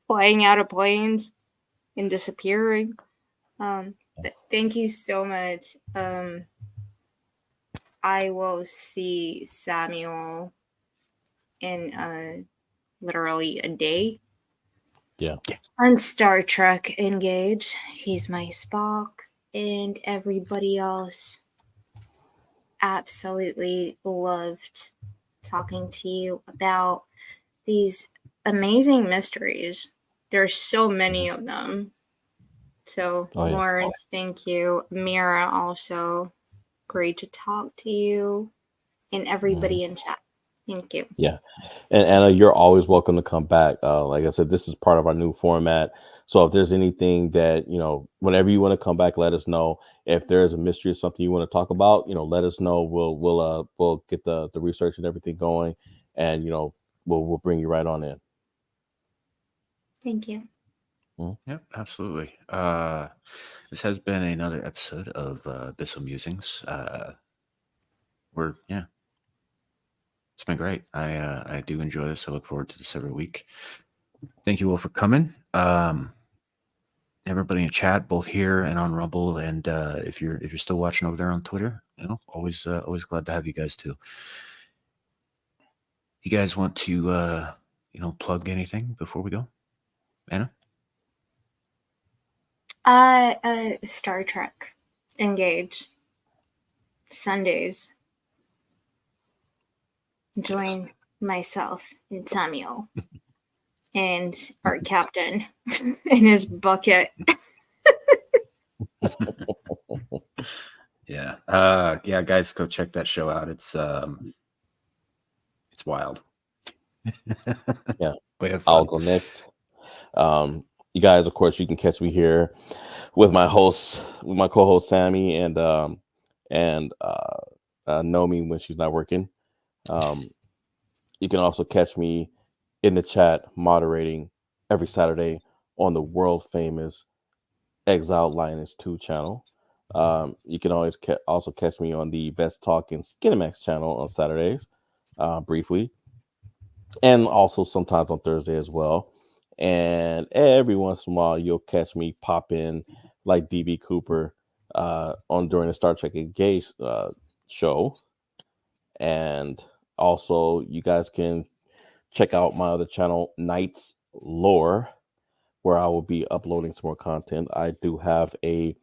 flying out of planes and disappearing. But thank you so much. I will see Samuel in literally a day. Yeah. On Star Trek Engage. He's my Spock, and everybody else absolutely loved talking to you about these amazing mysteries. There's so many of them. So, Lawrence, thank you. Mira, also great to talk to you, and everybody in chat. Thank you. Yeah. And Anna, you're always welcome to come back. Like I said, this is part of our new format. So if there's anything that, whenever you want to come back, let us know. If there's a mystery or something you want to talk about, let us know. We'll get the research and everything going, and we'll bring you right on in. Thank you. Yep, absolutely. This has been another episode of Abyssal Musings. It's been great. I do enjoy this. I look forward to this every week. Thank you all for coming. Everybody in chat, both here and on Rumble, and if you're still watching over there on Twitter, always glad to have you guys too. You guys want to plug anything before we go, Anna? Star Trek Engage Sundays. Join myself and Samuel and our captain in his bucket. Yeah. Guys, go check that show out. It's wild. Yeah. We have fun. I'll go next. You guys, of course, you can catch me here with my co-host Sammy and Nomi when she's not working. You can also catch me in the chat moderating every Saturday on the world famous Exiled Lioness 2 channel. You can always also catch me on the Vets Talk and Skinemax channel on Saturdays, briefly, and also sometimes on Thursday as well. And every once in a while, you'll catch me pop in like DB Cooper during the Star Trek Engage show. And also, you guys can check out my other channel, Knights Lore, where I will be uploading some more content. I do have a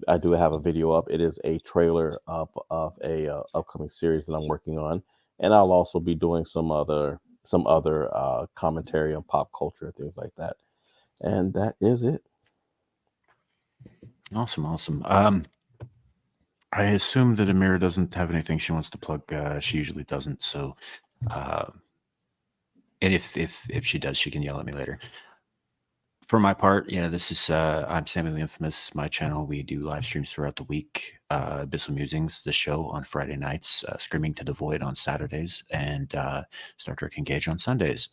video up. It is a trailer up of a upcoming series that I'm working on, and I'll also be doing some other commentary on pop culture and things like that. And that is it. Awesome. I assume that Amira doesn't have anything she wants to plug. She usually doesn't. So, and if she does, she can yell at me later. For my part, this is I'm Sammy the Infamous. My channel, we do live streams throughout the week. Abyssal Musings, the show on Friday nights, Screaming to the Void on Saturdays, and Star Trek Engage on Sundays.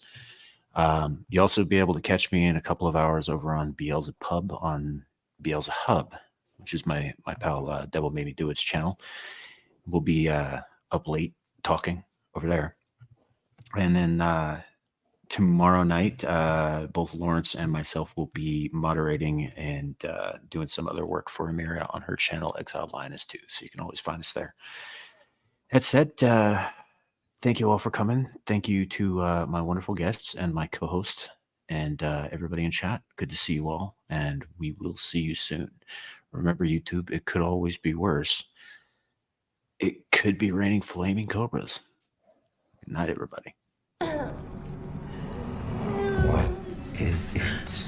You'll also be able to catch me in a couple of hours over on Beelzebub on Beelzehub, which is my pal Devil Made Me Do It's channel. We'll be up late talking over there. And then tomorrow night, both Lawrence and myself will be moderating and doing some other work for Amira on her channel, Exiled Lioness 2. So you can always find us there. That said, thank you all for coming. Thank you to my wonderful guests and my co-host and everybody in chat. Good to see you all, and we will see you soon. Remember, YouTube, it could always be worse. It could be raining flaming cobras. Good night, everybody. What is it?